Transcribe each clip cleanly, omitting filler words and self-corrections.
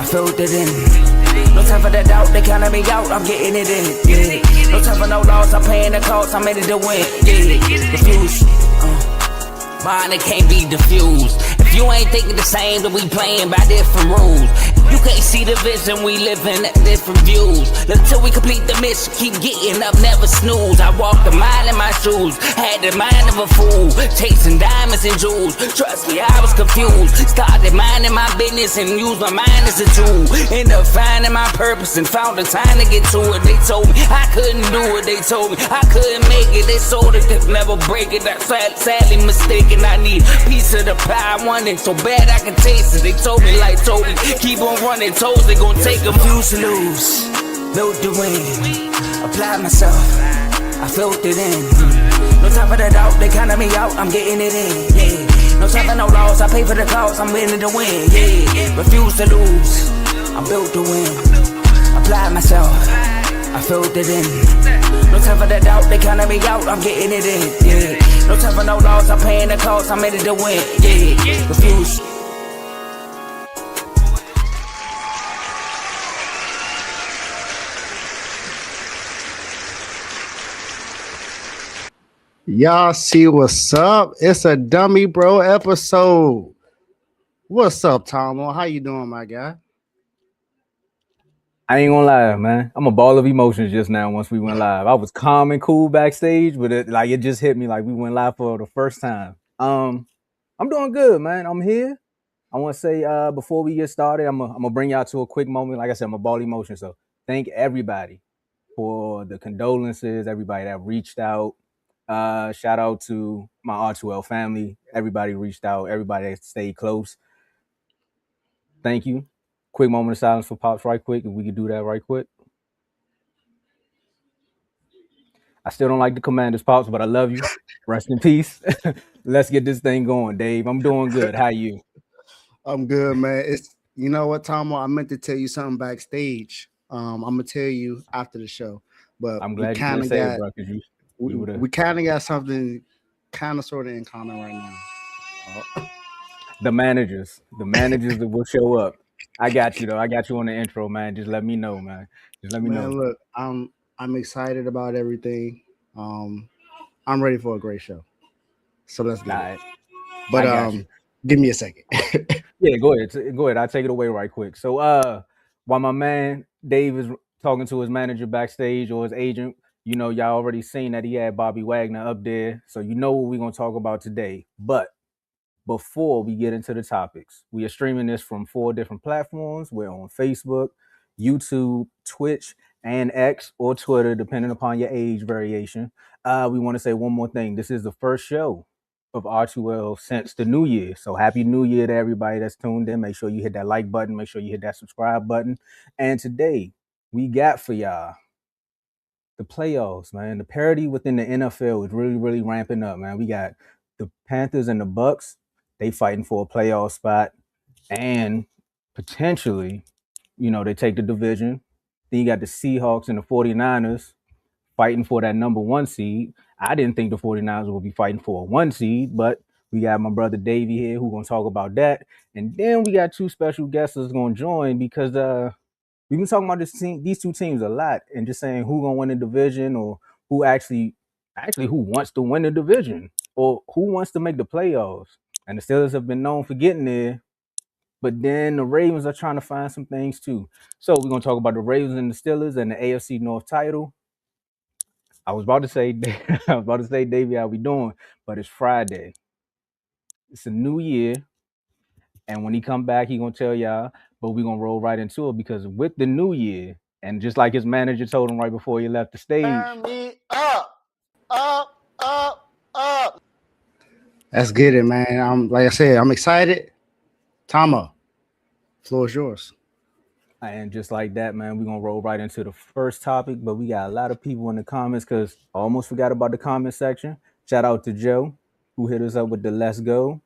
filled it in. No time for that doubt, they counted me out, I'm getting it in. Yeah. No time for no loss, I'm paying the cost, I'm in it to win. Yeah. Refuse. Mine, it can't be diffused. If you ain't thinking the same, then we playing by different rules. You can't see the vision, we living at different views. Until we complete the mission, keep getting up, never snooze. I walked a mile in my shoes, had the mind of a fool, chasing diamonds and jewels. Trust me, I was confused. Started minding my business and used my mind as a tool. Ended up finding my purpose and found the time to get to it. They told me I couldn't do it, they told me I couldn't make it. They sold it, could never break it. That's sadly mistaken. I need a piece of the pie, I want it so bad I can taste it. They told me like Toby, keep on running toes, they gon' take them. Refuse to lose, built to win. Applied myself, I filled it in. No time for the doubt, they counted me out, I'm getting it in. Yeah. No time for no loss, I pay for the cost, I'm winning to win. Yeah. Refuse to lose, I'm built to win. Applied myself, I filled it in. No time for the doubt, they counted me out, I'm getting it in. Yeah. No time for no loss, I'm paying the cost, I'm in it to win. Yeah. Refuse. Y'all see what's up? It's a dummy bro episode. What's up, Tomo? How you doing, my guy? I ain't gonna lie, man. I'm a ball of emotions just now once we went live. I was calm and cool backstage, but it just hit me like we went live for the first time. I'm doing good, man. I'm here. I want to say before we get started, I'm gonna bring y'all to a quick moment. Like I said, I'm a ball of emotions. So thank everybody for the condolences, everybody that reached out. Shout out to my R2L family. Everybody reached out. Everybody that stayed close. Thank you. Quick moment of silence for Pops right quick. If we could do that right quick. I still don't like the Commanders, Pops, but I love you. Rest in peace. Let's get this thing going, Dave. I'm doing good. How you? I'm good, man. You know what, Tomo? I meant to tell you something backstage. I'm gonna tell you after the show. But I'm glad you kind of say it, bro, because we kind of got something kind of sort of in common right now. The managers that will show up. I got you though. I got you on the intro, man. Just let me know, man. Just let me know. Look, I'm excited about everything. I'm ready for a great show. So let's get it. But give me a second. Yeah, go ahead. I'll take it away right quick. So while my man Dave is talking to his manager backstage or his agent, you know, y'all already seen that he had Bobby Wagner up there. So you know what we're gonna talk about today. But before we get into the topics, we are streaming this from 4 different platforms. We're on Facebook, YouTube, Twitch, and X or Twitter, depending upon your age variation. We want to say one more thing. This is the first show of R2L since the new year. So happy new year to everybody that's tuned in. Make sure you hit that like button. Make sure you hit that subscribe button. And today we got for y'all the playoffs, man. The parity within the NFL is really, really ramping up, man. We got the Panthers and the Bucks. They fighting for a playoff spot, and potentially, you know, they take the division. Then you got the Seahawks and the 49ers fighting for that number 1 seed. I didn't think the 49ers would be fighting for a 1 seed, but we got my brother Davey here who's going to talk about that. And then we got 2 special guests that's going to join because we've been talking about these 2 teams a lot and just saying who's going to win the division or who actually who wants to win the division or who wants to make the playoffs. And the Steelers have been known for getting there, but then the Ravens are trying to find some things too. So we're going to talk about the Ravens and the Steelers and the AFC North title. I was about to say, Davey, how we doing? But it's Friday. It's a new year. And when he come back, he going to tell y'all, but we're going to roll right into it because with the new year, and just like his manager told him right before he left the stage. Turn me up. Let's get it, man. Like I said, I'm excited. Tomo, floor is yours. And just like that, man, we're going to roll right into the first topic. But we got a lot of people in the comments because I almost forgot about the comment section. Shout out to Joe, who hit us up with the Let's Go.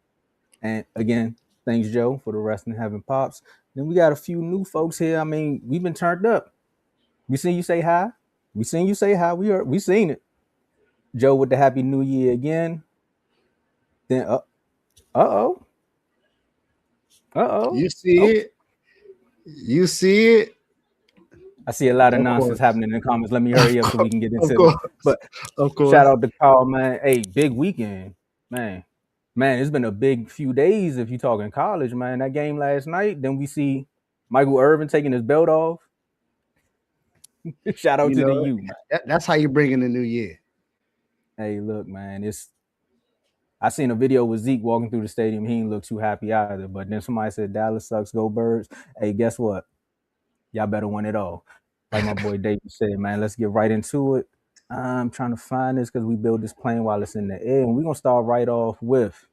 And again, thanks, Joe, for the rest and having Pops. Then we got a few new folks here. I mean, we've been turned up. We seen you say hi. We seen it. Joe with the Happy New Year again. Then, You see it. You see it? I see a lot of Of nonsense course. happening in the comments. Let me hurry up so we can get Of into it. course. But Of shout course. out to Carl, man. Hey, big weekend, man. Man, it's been a big few days if you're talking college, man. That game last night, then we see Michael Irvin taking his belt off. Shout out You to the know, U, man. that's how you bring in the new year. Hey, look, man, I seen a video with Zeke walking through the stadium. He didn't look too happy either. But then somebody said Dallas sucks, go Birds. Hey, guess what? Y'all better win it all. Like my boy David said, man, let's get right into it. I'm trying to find this because we build this plane while it's in the air. And we're going to start right off with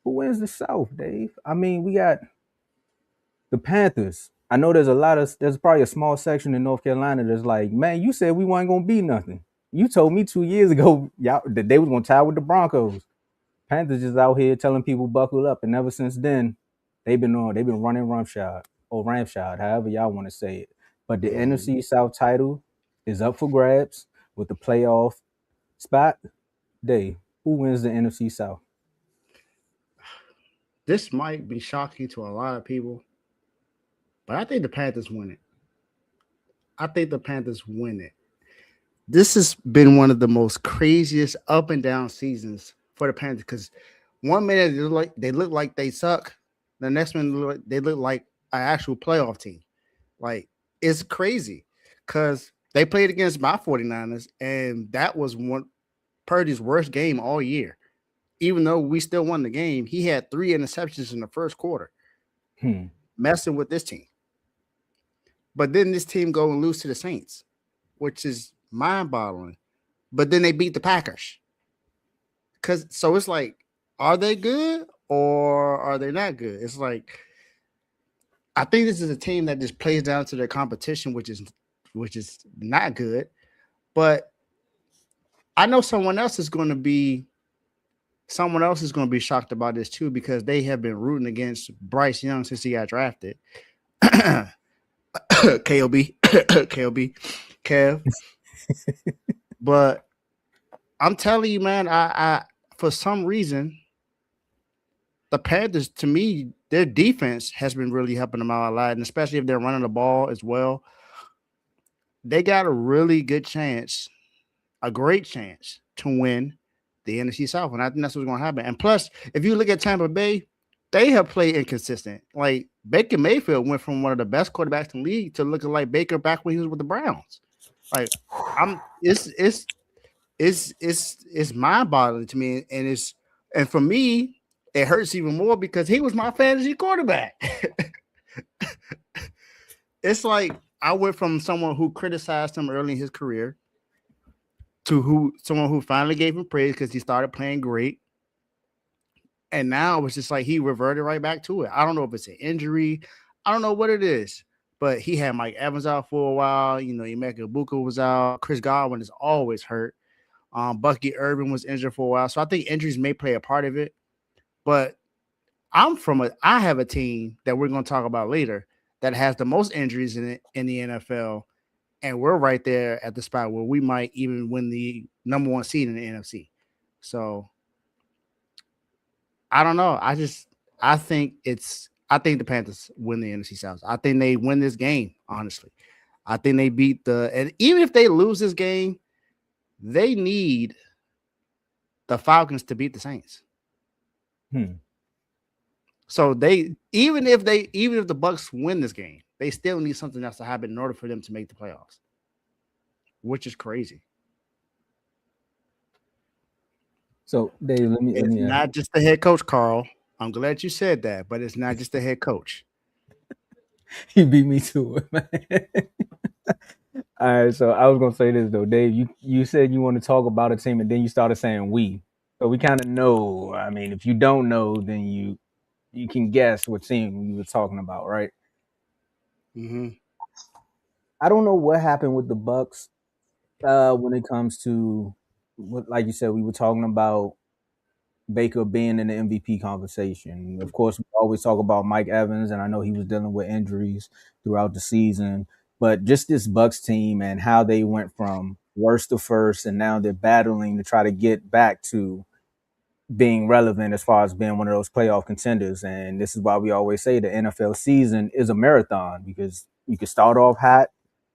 who wins the South, Dave? I mean, we got the Panthers. I know there's probably a small section in North Carolina that's like, man, you said we weren't going to be nothing. You told me 2 years ago y'all, that they was going to tie with the Broncos. Panthers just out here telling people buckle up. And ever since then, they've been running rumshot or ramshot, however y'all want to say it. But the NFC South title is up for grabs with the playoff spot. Dave, who wins the NFC South? This might be shocking to a lot of people, but I think the Panthers win it. I think the Panthers win it. This has been one of the most craziest up and down seasons for the Panthers because one minute they look like they suck, the next minute they look like an actual playoff team. Like, it's crazy because they played against my 49ers, and that was one Purdy's worst game all year. Even though we still won the game, he had 3 interceptions in the first quarter, messing with this team. But then this team go and lose to the Saints, which is mind-boggling. But then they beat the Packers. So it's like, are they good or are they not good? It's like, I think this is a team that just plays down to their competition, which is not good. But I know someone else is going to be shocked about this too, because they have been rooting against Bryce Young since he got drafted. KOB, Kev. But I'm telling you, man, I for some reason, the Panthers, to me, their defense has been really helping them out a lot, and especially if they're running the ball as well. They got a really good chance, a great chance to win the NFC South, and I think that's what's going to happen. And plus, if you look at Tampa Bay, they have played inconsistent. Like, Baker Mayfield went from one of the best quarterbacks in the league to looking like Baker back when he was with the Browns. Like, it's mind-boggling to me, and for me, it hurts even more because he was my fantasy quarterback. It's like I went from someone who criticized him early in his career to someone who finally gave him praise because he started playing great. And now it's just like he reverted right back to it. I don't know if it's an injury. I don't know what it is. But he had Mike Evans out for a while. You know, Emeka Ibuka was out. Chris Godwin is always hurt. Bucky Irvin was injured for a while. So I think injuries may play a part of it. But I have a team that we're going to talk about later that has the most injuries in the NFL. And we're right there at the spot where we might even win the number 1 seed in the NFC. So I don't know. I think the Panthers win the NFC South. I think they win this game, honestly. I think they and even if they lose this game, they need the Falcons to beat the Saints. So even if the Bucks win this game, they still need something else to happen in order for them to make the playoffs, which is crazy. So, Dave, let me not just the head coach, Carl. I'm glad you said that, but it's not just the head coach. You beat me to it, man. All right, so I was gonna say this though, Dave. You said you want to talk about a team, and then you started saying we. So we kind of know. I mean, if you don't know, then you can guess what team we were talking about, right? Mm-hmm. I don't know what happened with the Bucks when it comes to what, like you said, we were talking about Baker being in the MVP conversation. Of course, we always talk about Mike Evans, and I know he was dealing with injuries throughout the season. But just this Bucks team and how they went from worst to first, and now they're battling to try to get back to being relevant as far as being one of those playoff contenders. And this is why we always say the NFL season is a marathon, because you can start off hot,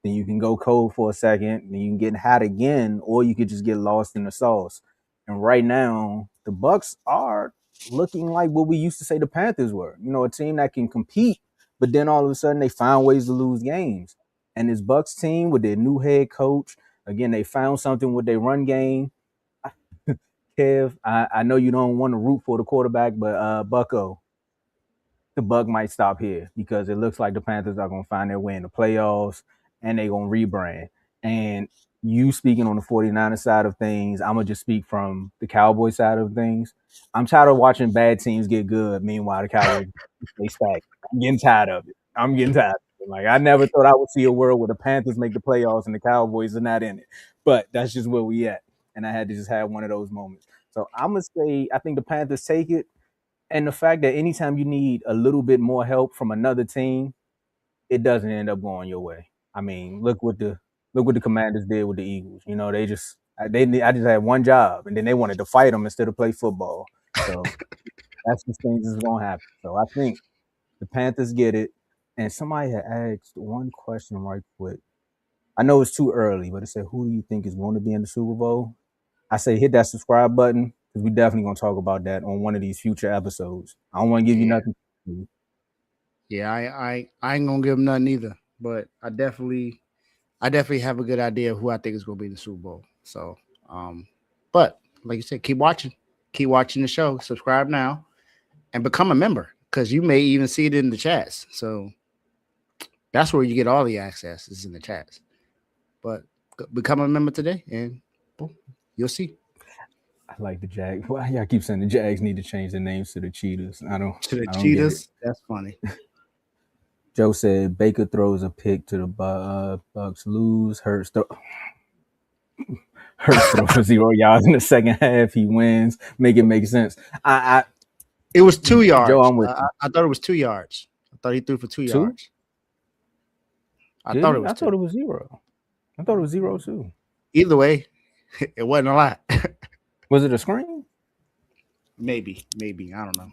then you can go cold for a second, then you can get hot again, or you could just get lost in the sauce. And right now, the Bucks are looking like what we used to say the Panthers were. You know, a team that can compete, but then all of a sudden they find ways to lose games. And this Bucks team with their new head coach, again, they found something with their run game. Kev, I know you don't want to root for the quarterback, but Bucko, the Buck might stop here because it looks like the Panthers are going to find their way in the playoffs and they're going to rebrand. And you speaking on the 49ers side of things, I'm going to just speak from the Cowboy side of things. I'm tired of watching bad teams get good. Meanwhile, the Cowboys stay stacked. I'm getting tired of it. Like, I never thought I would see a world where the Panthers make the playoffs and the Cowboys are not in it. But that's just where we at. And I had to just have one of those moments. So I'm going to say I think the Panthers take it. And the fact that anytime you need a little bit more help from another team, it doesn't end up going your way. I mean, look what the Commanders did with the Eagles. You know, I just had one job, and then they wanted to fight them instead of play football. So that's the things that's going to happen. So I think the Panthers get it. And somebody had asked one question right quick. I know it's too early, but it said, who do you think is going to be in the Super Bowl? I say hit that subscribe button because we definitely going to talk about that on one of these future episodes. I don't want to give you nothing. Yeah, I ain't gonna give them nothing either. But I definitely have a good idea of who I think is gonna be in the Super Bowl. So, but like you said, keep watching the show. Subscribe now and become a member because you may even see it in the chats. So that's where you get all the access is in the chats. But become a member today, and boom, you'll see. I like the Jags. Why y'all keep saying the Jags need to change their names to the Cheetahs? I don't Cheetahs. That's funny. Joe said Baker throws a pick to the Bucks, lose. Hurts throw for 0 yards in the second half. He wins. Make it make sense. It was 2 yards. Joe, I'm with I thought it was 2 yards. I thought he threw for 2 yards. I thought it was 0. I thought it was 0 too. Either way, it wasn't a lot. Was it a screen? Maybe. I don't know.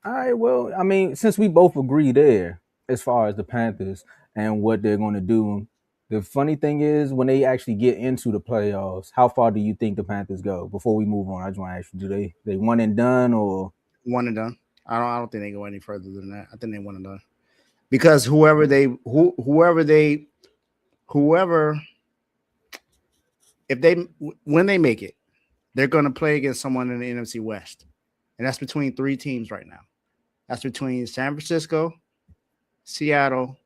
All right, well, I mean, since we both agree there as far as the Panthers and what they're going to do, the funny thing is when they actually get into the playoffs, how far do you think the Panthers go? Before we move on, I just want to ask you, do they one and done or? One and done. I don't think they go any further than that. I think they one and done. Because whoever when they make it, they're going to play against someone in the NFC West. And that's between 3 teams right now. That's between San Francisco, Seattle,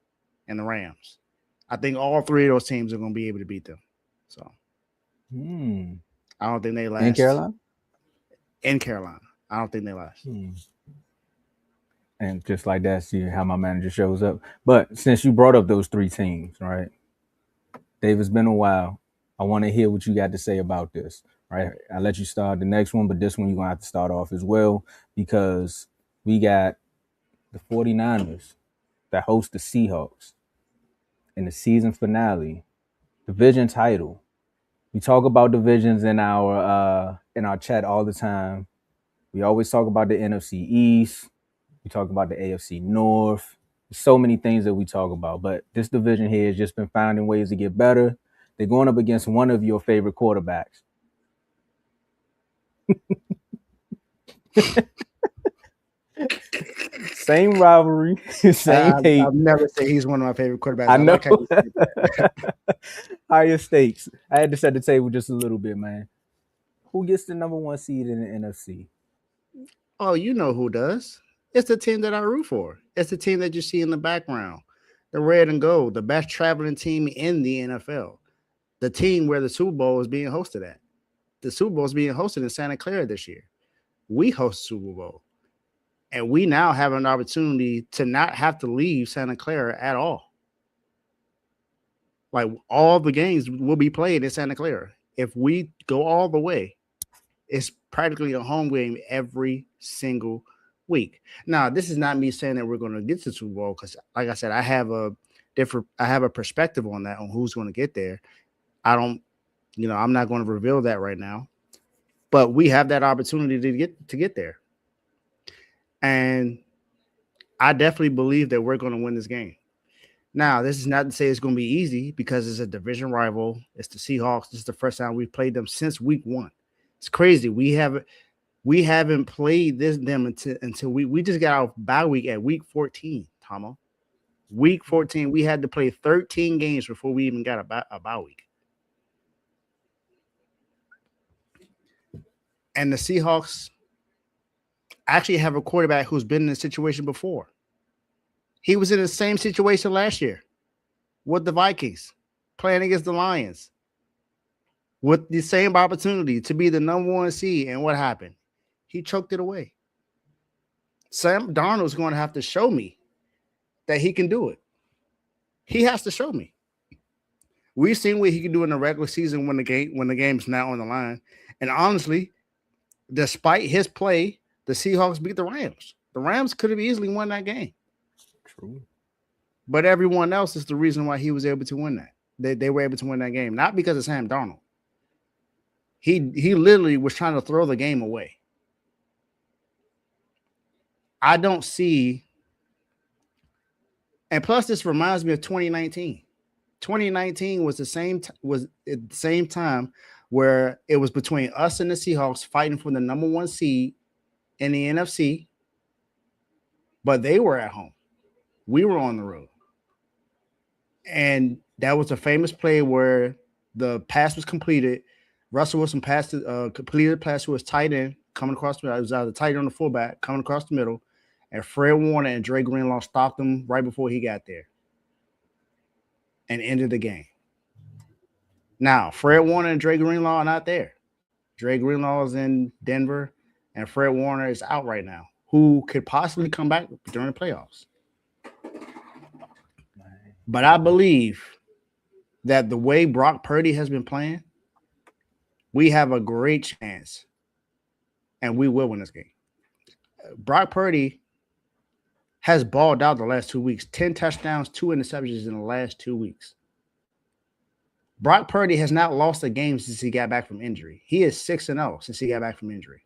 and the Rams. I think all 3 of those teams are going to be able to beat them. So I don't think they last. In Carolina? In Carolina. I don't think they last. And just like that, see how my manager shows up. But since you brought up those 3 teams, right? Dave, it's been a while. I want to hear what you got to say about this. Right, I'll let you start the next one, but this one you're going to have to start off as well because we got the 49ers that host the Seahawks in the season finale, division title. We talk about divisions in our chat all the time. We always talk about the NFC East. We talk about the AFC North. There's so many things that we talk about, but this division here has just been finding ways to get better. They're going up against one of your favorite quarterbacks. Same rivalry, same hate. I've never said he's one of my favorite quarterbacks. I know. Higher stakes. I had to set the table just a little bit, man. Who gets the number 1 seed in the NFC? Oh, you know who does. It's the team that I root for. It's the team that you see in the background. The red and gold, the best traveling team in the NFL. The team where the Super Bowl is being hosted at. The Super Bowl is being hosted in Santa Clara this year. We host Super Bowl. And we now have an opportunity to not have to leave Santa Clara at all. Like all the games will be played in Santa Clara. If we go all the way, it's practically a home game every single week. Now, this is not me saying that we're going to get to the Super Bowl because, like I said, I have a perspective on that, on who's going to get there. I'm not going to reveal that right now. but we have that opportunity to get there. And I definitely believe that we're going to win this game. Now, this is not to say it's going to be easy because it's a division rival. It's the Seahawks. This is the first time we've played them since week 1. It's crazy. We haven't played them until we just got our bye week at week 14, Tomo. Week 14, we had to play 13 games before we even got a bye week. And the Seahawks actually have a quarterback who's been in this situation before. He was in the same situation last year with the Vikings, playing against the Lions, with the same opportunity to be the number 1 seed. And what happened? He choked it away. Sam Darnold's going to have to show me that he can do it. He has to show me. We've seen what he can do in the regular season when the game's now on the line. And honestly, despite his play, the Seahawks beat the Rams. The Rams could have easily won that game. True. But everyone else is the reason why he was able to win that. They were able to win that game, not because of Sam Darnold. He literally was trying to throw the game away. I don't see, and plus this reminds me of 2019. 2019 was was at the same time where it was between us and the Seahawks fighting for the number 1 seed in the NFC, but they were at home. We were on the road. And that was a famous play where the pass was completed. Russell Wilson completed the pass to his tight end coming across the middle. It was either tight end or the fullback coming across the middle. And Fred Warner and Dre Greenlaw stopped him right before he got there and ended the game. Now, Fred Warner and Dre Greenlaw are not there. Dre Greenlaw is in Denver, and Fred Warner is out right now, who could possibly come back during the playoffs. But I believe that the way Brock Purdy has been playing, we have a great chance, and we will win this game. Brock Purdy has balled out the last 2 weeks. 10 touchdowns, 2 interceptions in the last 2 weeks. Brock Purdy has not lost a game since he got back from injury. He is 6-0 since he got back from injury.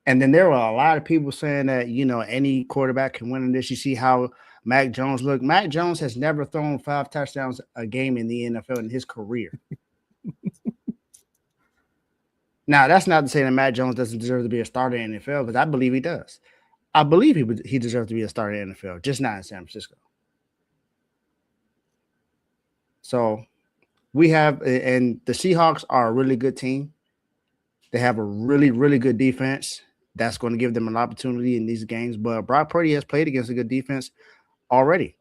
And then there were a lot of people saying that, any quarterback can win in this. You see how Mac Jones looked. Mac Jones has never thrown 5 touchdowns a game in the NFL in his career. Now, that's not to say that Mac Jones doesn't deserve to be a starter in the NFL, because I believe he does. I believe he deserves to be a starter in the NFL, just not in San Francisco. So we have, and the Seahawks are a really good team. They have a really, really good defense. That's going to give them an opportunity in these games. But Brock Purdy has played against a good defense already.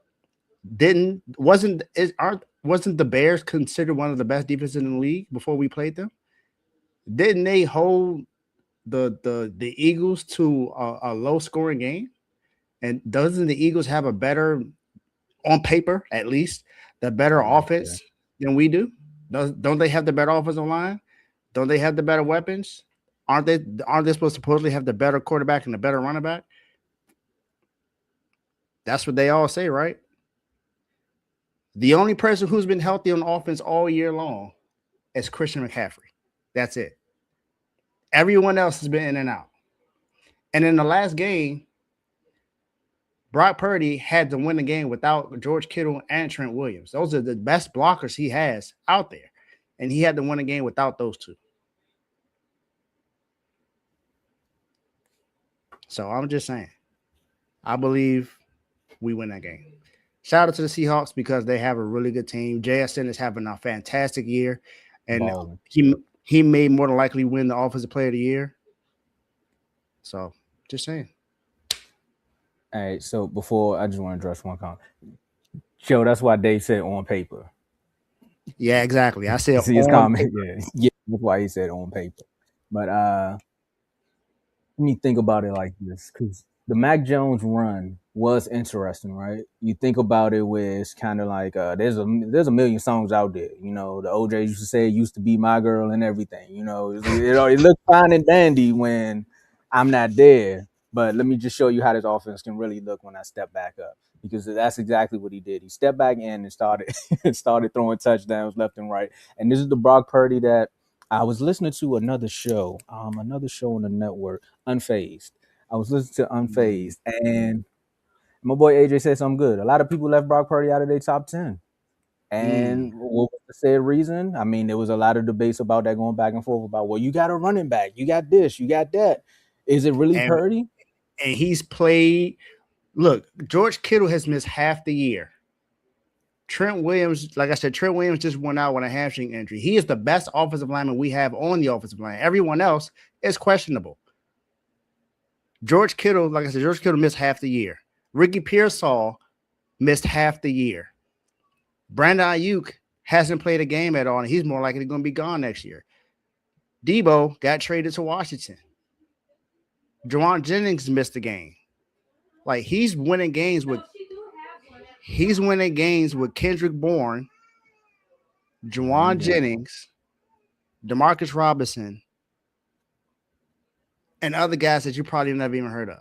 Wasn't the Bears considered one of the best defenses in the league before we played them? Didn't they hold the Eagles to a low scoring game? And doesn't the Eagles have a better, on paper at least, the better offense than we do? Don't they have the better offensive line? Don't they have the better weapons? Aren't they supposed to supposedly have the better quarterback and the better running back? That's what they all say, right? The only person who's been healthy on offense all year long is Christian McCaffrey. That's it. Everyone else has been in and out. And in the last game, Brock Purdy had to win the game without George Kittle and Trent Williams. Those are the best blockers he has out there. And he had to win the game without those two. So I'm just saying, I believe we win that game. Shout out to the Seahawks because they have a really good team. JSN is having a fantastic year. And he may more than likely win the Offensive Player of the Year. So just saying. All right, so before I just want to address one comment. Joe, that's why Dave said on paper. Yeah, exactly. I said see his comment. Yeah, that's why he said on paper. But let me think about it like this, because the Mac Jones run was interesting, right? You think about it, where it's kind of like there's a million songs out there. The OJ used to say it used to be my girl and everything. It looked fine and dandy when I'm not there. But let me just show you how this offense can really look when I step back up, because that's exactly what he did. He stepped back in and started throwing touchdowns left and right. And this is the Brock Purdy that I was listening to another show on the network, Unfazed. I was listening to Unfazed, and my boy AJ said something good. A lot of people left Brock Purdy out of their top 10. And what was the said reason? I mean, there was a lot of debates about that going back and forth about, well, you got a running back, you got this, you got that. Is it really And Purdy? he's played. Look, George Kittle has missed half the year. Trent Williams, like I said, Trent Williams just went out with a hamstring injury. He is the best offensive lineman we have on the offensive line. Everyone else is questionable. George Kittle, like I said, George Kittle missed half the year. Ricky Pearsall missed half the year. Brandon Ayuk hasn't played a game at all, and he's more likely going to be gone next year. Debo got traded to Washington. Juwan Jennings missed the game. Like, he's winning games with Kendrick Bourne, Juwan Jennings, Demarcus Robinson, and other guys that you probably never even heard of.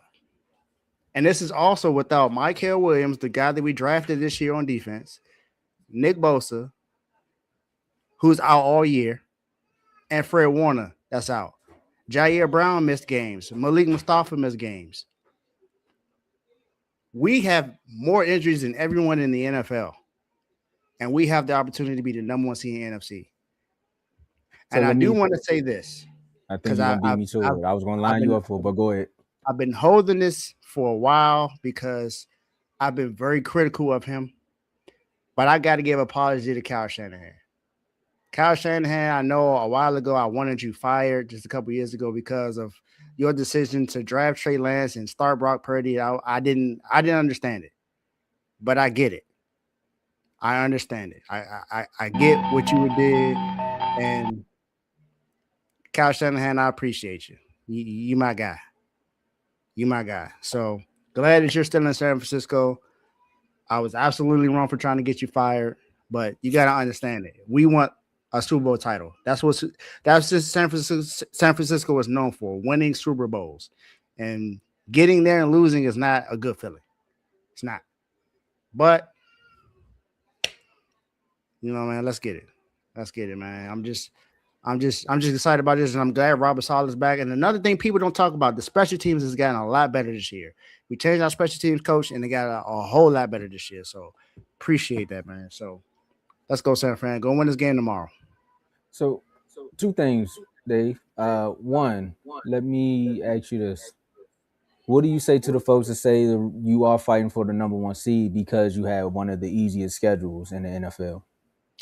And this is also without Mykel Williams, the guy that we drafted this year on defense, Nick Bosa, who's out all year, and Fred Warner, that's out. Jair Brown missed games. Malik Mustafa missed games. We have more injuries than everyone in the NFL, and we have the opportunity to be the number one seed in NFC. And I do want to say this. I think you're going to beat me to it. I was going to line you up for it, but go ahead. I've been holding this for a while because I've been very critical of him, but I got to give apology to Kyle Shanahan. Kyle Shanahan, I know a while ago I wanted you fired just a couple years ago because of your decision to draft Trey Lance and start Brock Purdy. I didn't understand it, but I get it. I understand it. I get what you did, and Kyle Shanahan, I appreciate you. You my guy. You my guy. So glad that you're still in San Francisco. I was absolutely wrong for trying to get you fired, but you got to understand it. We want a Super Bowl title. That's just San Francisco was known for, winning Super Bowls. And getting there and losing is not a good feeling. It's not. But man, let's get it. Let's get it, man. I'm just excited about this, and I'm glad Robert Saleh's back. And another thing people don't talk about, the special teams has gotten a lot better this year. We changed our special teams coach, and they got a whole lot better this year. So appreciate that, man. So let's go, San Fran. Go win this game tomorrow. So two things, Dave. One, let me ask you this. What do you say to the folks that say you are fighting for the number one seed because you have one of the easiest schedules in the NFL?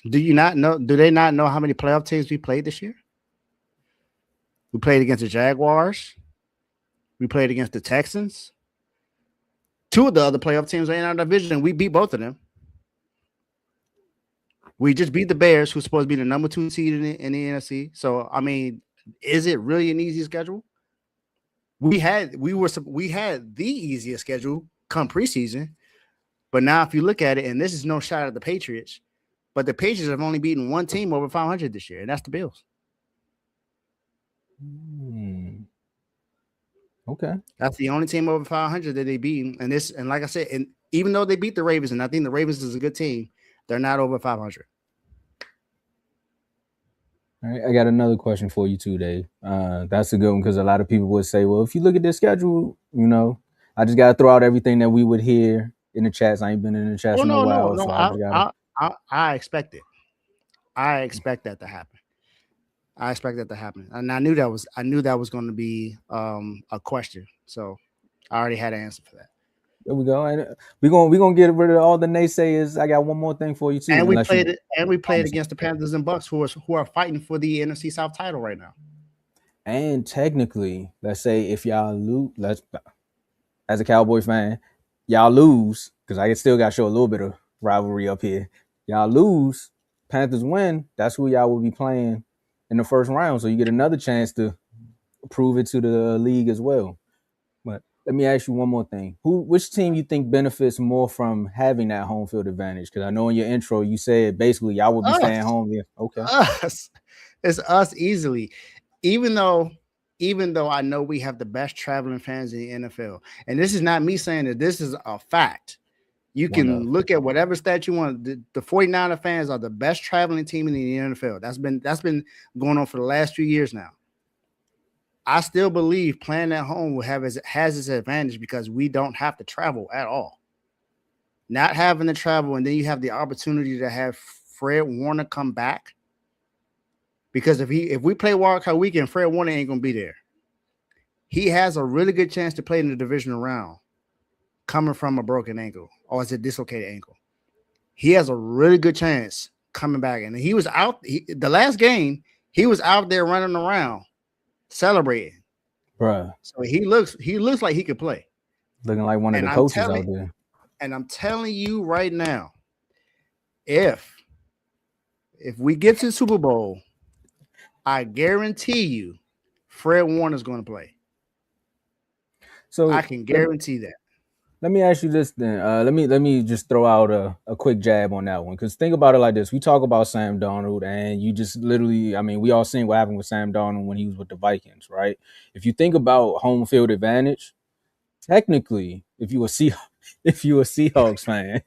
Do they not know how many playoff teams we played this year? We played against the Jaguars. We played against the Texans. Two of the other playoff teams are in our division, and we beat both of them. We just beat the Bears, who's supposed to be the number 2 seed in the NFC. So, I mean, is it really an easy schedule? We had the easiest schedule come preseason, but now if you look at it, and this is no shot at the Patriots, but the Patriots have only beaten one team over 500 this year, and that's the Bills. Okay, that's the only team over 500 that they beat, and like I said, and even though they beat the Ravens, and I think the Ravens is a good team, they're not over 500. All right, I got another question for you too, Dave. That's a good one because a lot of people would say, well, if you look at this schedule, I just got to throw out everything that we would hear in the chats. I ain't been in the chats in a while. No. So I expect it. I expect that to happen. And I knew that was going to be a question. So I already had an answer for that. There we go. And we're gonna get rid of all the naysayers. I got one more thing for you too. And we played against the Panthers and Bucks, who are fighting for the NFC South title right now. And technically, let's say if y'all lose, as a Cowboy fan, y'all lose, because I still got to show a little bit of rivalry up here. Y'all lose, Panthers win, that's who y'all will be playing in the first round. So you get another chance to prove it to the league as well. But let me ask you one more thing. Which team you think benefits more from having that home field advantage? Because I know in your intro you said basically y'all would be staying home. Yeah. Okay. It's us easily. Even though I know we have the best traveling fans in the NFL, and this is not me saying that, this is a fact. You can look at whatever stat you want. The 49er fans are the best traveling team in the NFL. That's been going on for the last few years now. I still believe playing at home has its advantage because we don't have to travel at all. Not having to travel, and then you have the opportunity to have Fred Warner come back. Because if we play wildcard weekend, Fred Warner ain't gonna be there. He has a really good chance to play in the divisional round, coming from a broken ankle or is it dislocated ankle. He has a really good chance coming back, and he was out the last game. He was out there running around celebrating, bruh. So he looks like he could play, looking like one of the coaches out there. And I'm telling you right now, if we get to the Super Bowl, I guarantee you, Fred Warner's going to play. So I can guarantee that. Let me ask you this then. Let me just throw out a quick jab on that one, because think about it like this: we talk about Sam Darnold, and you just literally, I mean, we all seen what happened with Sam Darnold when he was with the Vikings, right? If you think about home field advantage, technically, if you a Seahawks fan,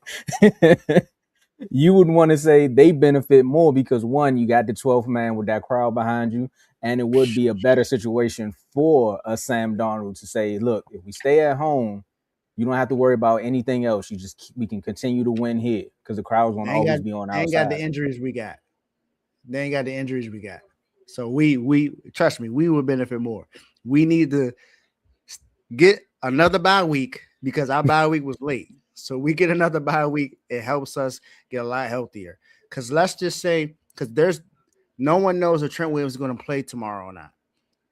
you would want to say they benefit more because, one, you got the 12th man with that crowd behind you, and it would be a better situation for a Sam Darnold to say, look, if we stay at home, you don't have to worry about anything else. We can continue to win here because the crowd's going to always be on our side. They ain't got the injuries we got. They ain't got the injuries we got. So we trust me, we will benefit more. We need to get another bye week because our bye week was late. So we get another bye week. It helps us get a lot healthier. Because let's just say, because no one knows if Trent Williams is going to play tomorrow or not.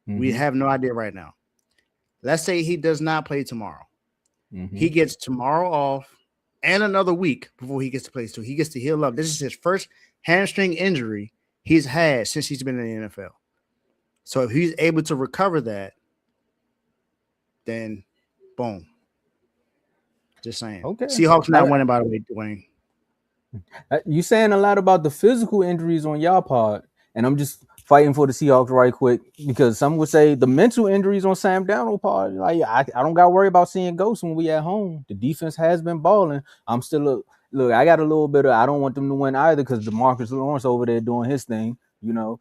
Mm-hmm. We have no idea right now. Let's say he does not play tomorrow. Mm-hmm. He gets tomorrow off and another week before he gets to play. So he gets to heal up. This is his first hamstring injury he's had since he's been in the NFL. So if he's able to recover that, then boom. Just saying. Okay. Seahawks not winning, by the way, Dwayne. You saying a lot about the physical injuries on y'all part, and I'm just fighting for the Seahawks right quick because some would say the mental injuries on Sam Darnold part. Like I don't got to worry about seeing ghosts when we at home. The defense has been balling. I'm still look. I got a little bit of. I don't want them to win either because DeMarcus Lawrence over there doing his thing. You know,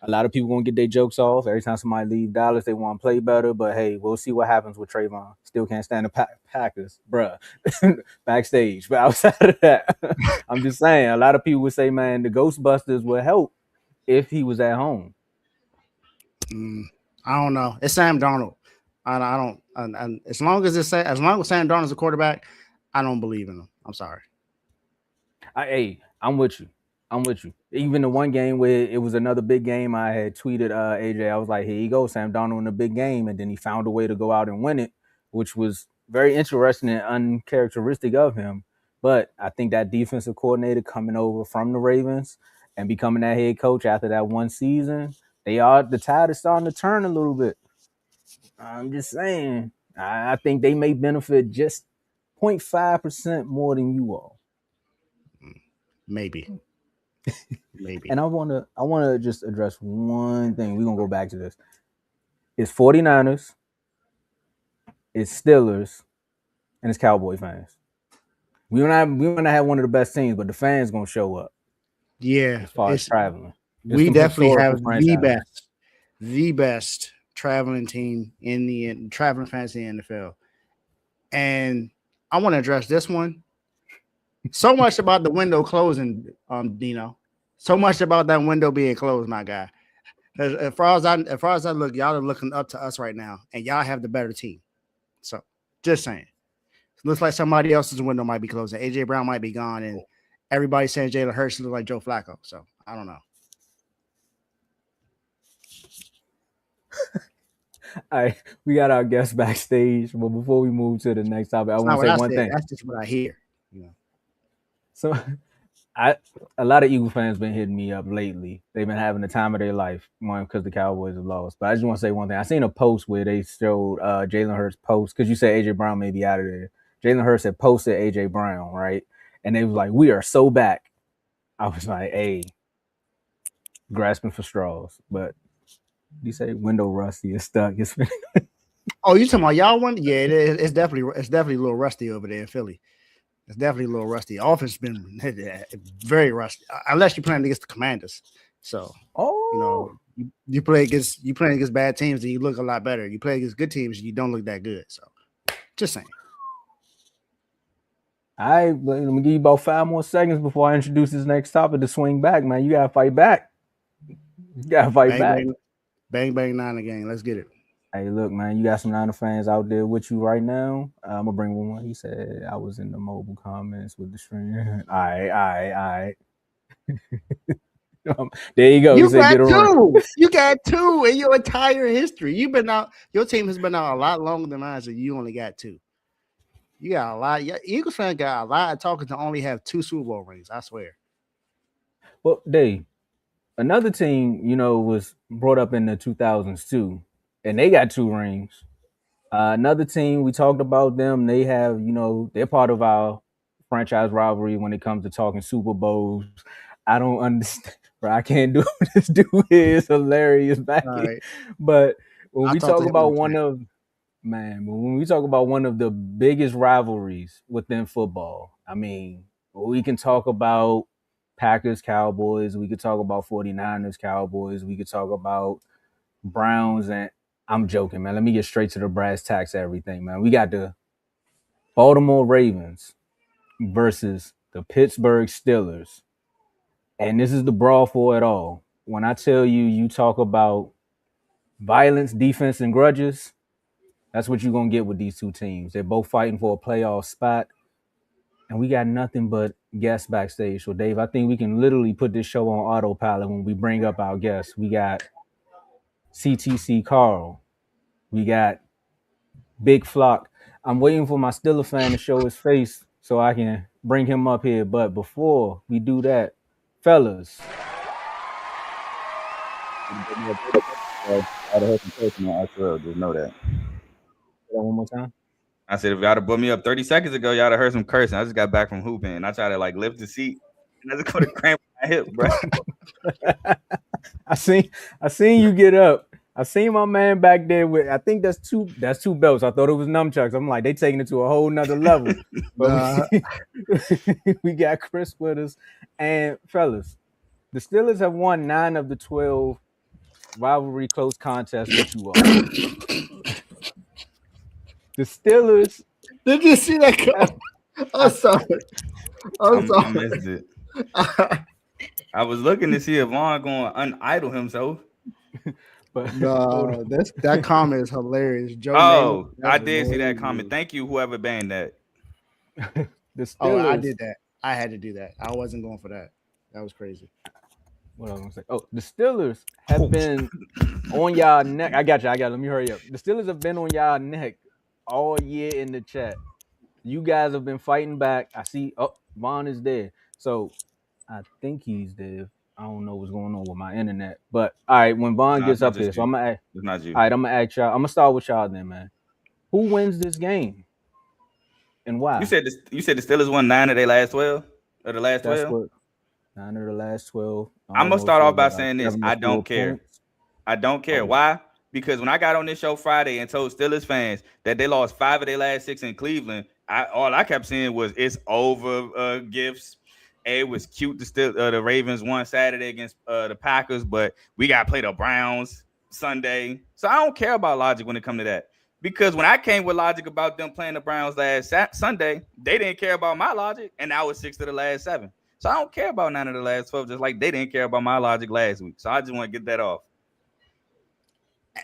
a lot of people gonna get their jokes off every time somebody leave Dallas. They want to play better, but hey, we'll see what happens with Trayvon. Still can't stand the Packers, bruh. Backstage, but outside of that, I'm just saying. A lot of people would say, man, the Ghostbusters would help if he was at home. I don't know. It's Sam Darnold. I don't. As long as Sam Darnold's a quarterback, I don't believe in him. I'm sorry. I'm with you. Even the one game where it was another big game, I had tweeted AJ. I was like, here you go, Sam Darnold in a big game, and then he found a way to go out and win it, which was very interesting and uncharacteristic of him. But I think that defensive coordinator coming over from the Ravens and becoming that head coach after that one season, the tide is starting to turn a little bit. I'm just saying, I think they may benefit just 0.5% more than you all. Maybe. And I wanna just address one thing. We're gonna go back to this. It's 49ers, it's Steelers, and it's Cowboy fans. We wanna have one of the best teams, but the fans gonna show up. Yeah, as far as traveling. We definitely have the best traveling team in the traveling fans in the NFL. And I want to address this one. So much about the window closing, Dino. So much about that window being closed, my guy. As far as I look, y'all are looking up to us right now, and y'all have the better team. So, just saying. It looks like somebody else's window might be closing. AJ Brown might be gone, and everybody's saying Jalen Hurts looks like Joe Flacco. So, I don't know. All right, we got our guests backstage, but before we move to the next topic, I want to say one thing. That's just what I hear. Yeah. So, a lot of Eagle fans been hitting me up lately. They've been having the time of their life, one because the Cowboys have lost. But I just want to say one thing. I seen a post where they showed Jalen Hurts post because you said AJ Brown may be out of there. Jalen Hurts had posted AJ Brown, right? And they was like, "We are so back." I was like, "Hey, grasping for straws." But you say window rusty is stuck. Oh, you talking about y'all one? Yeah, it's definitely a little rusty over there in Philly. It's definitely a little rusty. Offense been very rusty, unless you're playing against the Commanders. So, you playing against bad teams and you look a lot better. You play against good teams and you don't look that good. So, just saying. All right, let me give you about 5 more seconds before I introduce this next topic to swing back, man. You gotta fight back. Bang, bang, Niner gang. Let's get it. Hey, look, man, you got some Niner fans out there with you right now. I'm gonna bring one. He said I was in the mobile comments with the stream. All right. There you go. You got two. You got two in your entire history. You've been out. Your team has been out a lot longer than mine, so you only got 2. You got a lot. Eagles fan got a lot of talking to only have 2 Super Bowl rings. I swear. Well, Dave, another team, was brought up in the 2000s too, and they got 2 rings. Another team, we talked about them. They have, they're part of our franchise rivalry when it comes to talking Super Bowls. I don't understand, bro. I can't do this. Dude is hilarious back here. But when we talk about when we talk about one of the biggest rivalries within football, I mean, we can talk about Packers, Cowboys. We could talk about 49ers, Cowboys. We could talk about Browns. And I'm joking, man. Let me get straight to the brass tacks of everything, man. We got the Baltimore Ravens versus the Pittsburgh Steelers. And this is the brawl for it all. When I tell you, you talk about violence, defense, and grudges, that's what you're going to get with these 2 teams. They're both fighting for a playoff spot. And we got nothing but guests backstage. So, Dave, I think we can literally put this show on autopilot when we bring up our guests. We got CTC Carl. We got Big Flock. I'm waiting for my Steeler fan to show his face so I can bring him up here. But before we do that, fellas. Just know that. One more time. I said, if y'all have put me up 30 seconds ago, y'all have heard some cursing. I just got back from hooping, and I tried to lift the seat, and I just go to cramp my hip, bro. I seen you get up. I seen my man back there with. I think that's two belts. I thought it was nunchucks. I'm like, they taking it to a whole nother level. But we got Chris with us, and fellas, the Steelers have won 9 of the 12 rivalry close contests that you are. The Steelers. Did you see that come? I'm sorry. I missed it. I was looking to see if Vaughn going to unidle himself. But no, that comment is hilarious. Joe I did see that comment. Thank you, whoever banned that. The Steelers, I did that. I had to do that. I wasn't going for that. That was crazy. What I was gonna say? Oh, the Steelers have been on y'all neck. I got you. Let me hurry up. The Steelers have been on y'all neck all year in the chat. You guys have been fighting back. I see. Oh, Vaughn is there. So I think he's there. I don't know what's going on with my internet. But all right, when Vaughn gets up here, so I'm gonna. It's not you. All right, I'm gonna ask y'all. I'm gonna start with y'all then, man. Who wins this game and why? You said the Steelers won 9 of their last 12 or the last 12. 9 of the last 12. I'm gonna start off by saying this. I don't care. I don't care. Why? Because when I got on this show Friday and told Steelers fans that they lost 5 of their last 6 in Cleveland, all I kept saying was it's over gifts. It was cute the Ravens won Saturday against the Packers, but we got to play the Browns Sunday. So I don't care about logic when it comes to that. Because when I came with logic about them playing the Browns last Sunday, they didn't care about my logic, and now it's 6 of the last 7. So I don't care about 9 of the last 12, just like they didn't care about my logic last week. So I just want to get that off.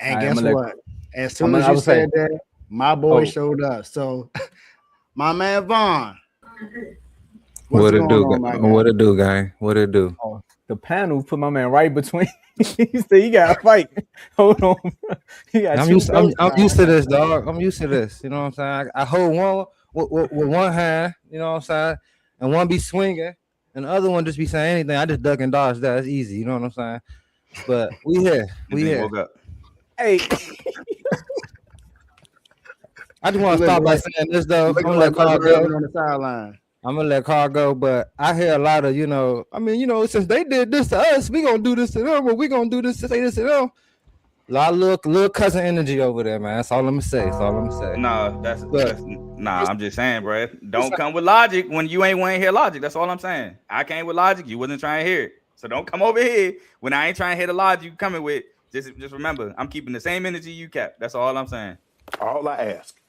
And guess what? As soon as you said that, my boy showed up. So, my man Vaughn. What it do, guy? What it do? Oh, the panel put my man right between. He said, "You gotta fight." Hold on. I'm used to this, dog. I'm used to this. You know what I'm saying? I hold one with one hand. You know what I'm saying? And one be swinging, and the other one just be saying anything. I just duck and dodge. That's easy. You know what I'm saying? But we here. Woke up. Hey. I just want to start by saying this though. I'm gonna let Carl go on the sideline. I'm gonna let Carl go, but I hear a lot of, since they did this to us, we gonna do this to them, or we gonna do this to say this to them. A lot of little cousin energy over there, man. That's all I'm gonna say. No, that's Nah, I'm just saying, bro. Don't come with logic when you ain't want to hear logic. That's all I'm saying. I came with logic. You wasn't trying to hear it. So don't come over here when I ain't trying to hear the logic you coming with. Just remember, I'm keeping the same energy you kept. That's all I'm saying. All I ask.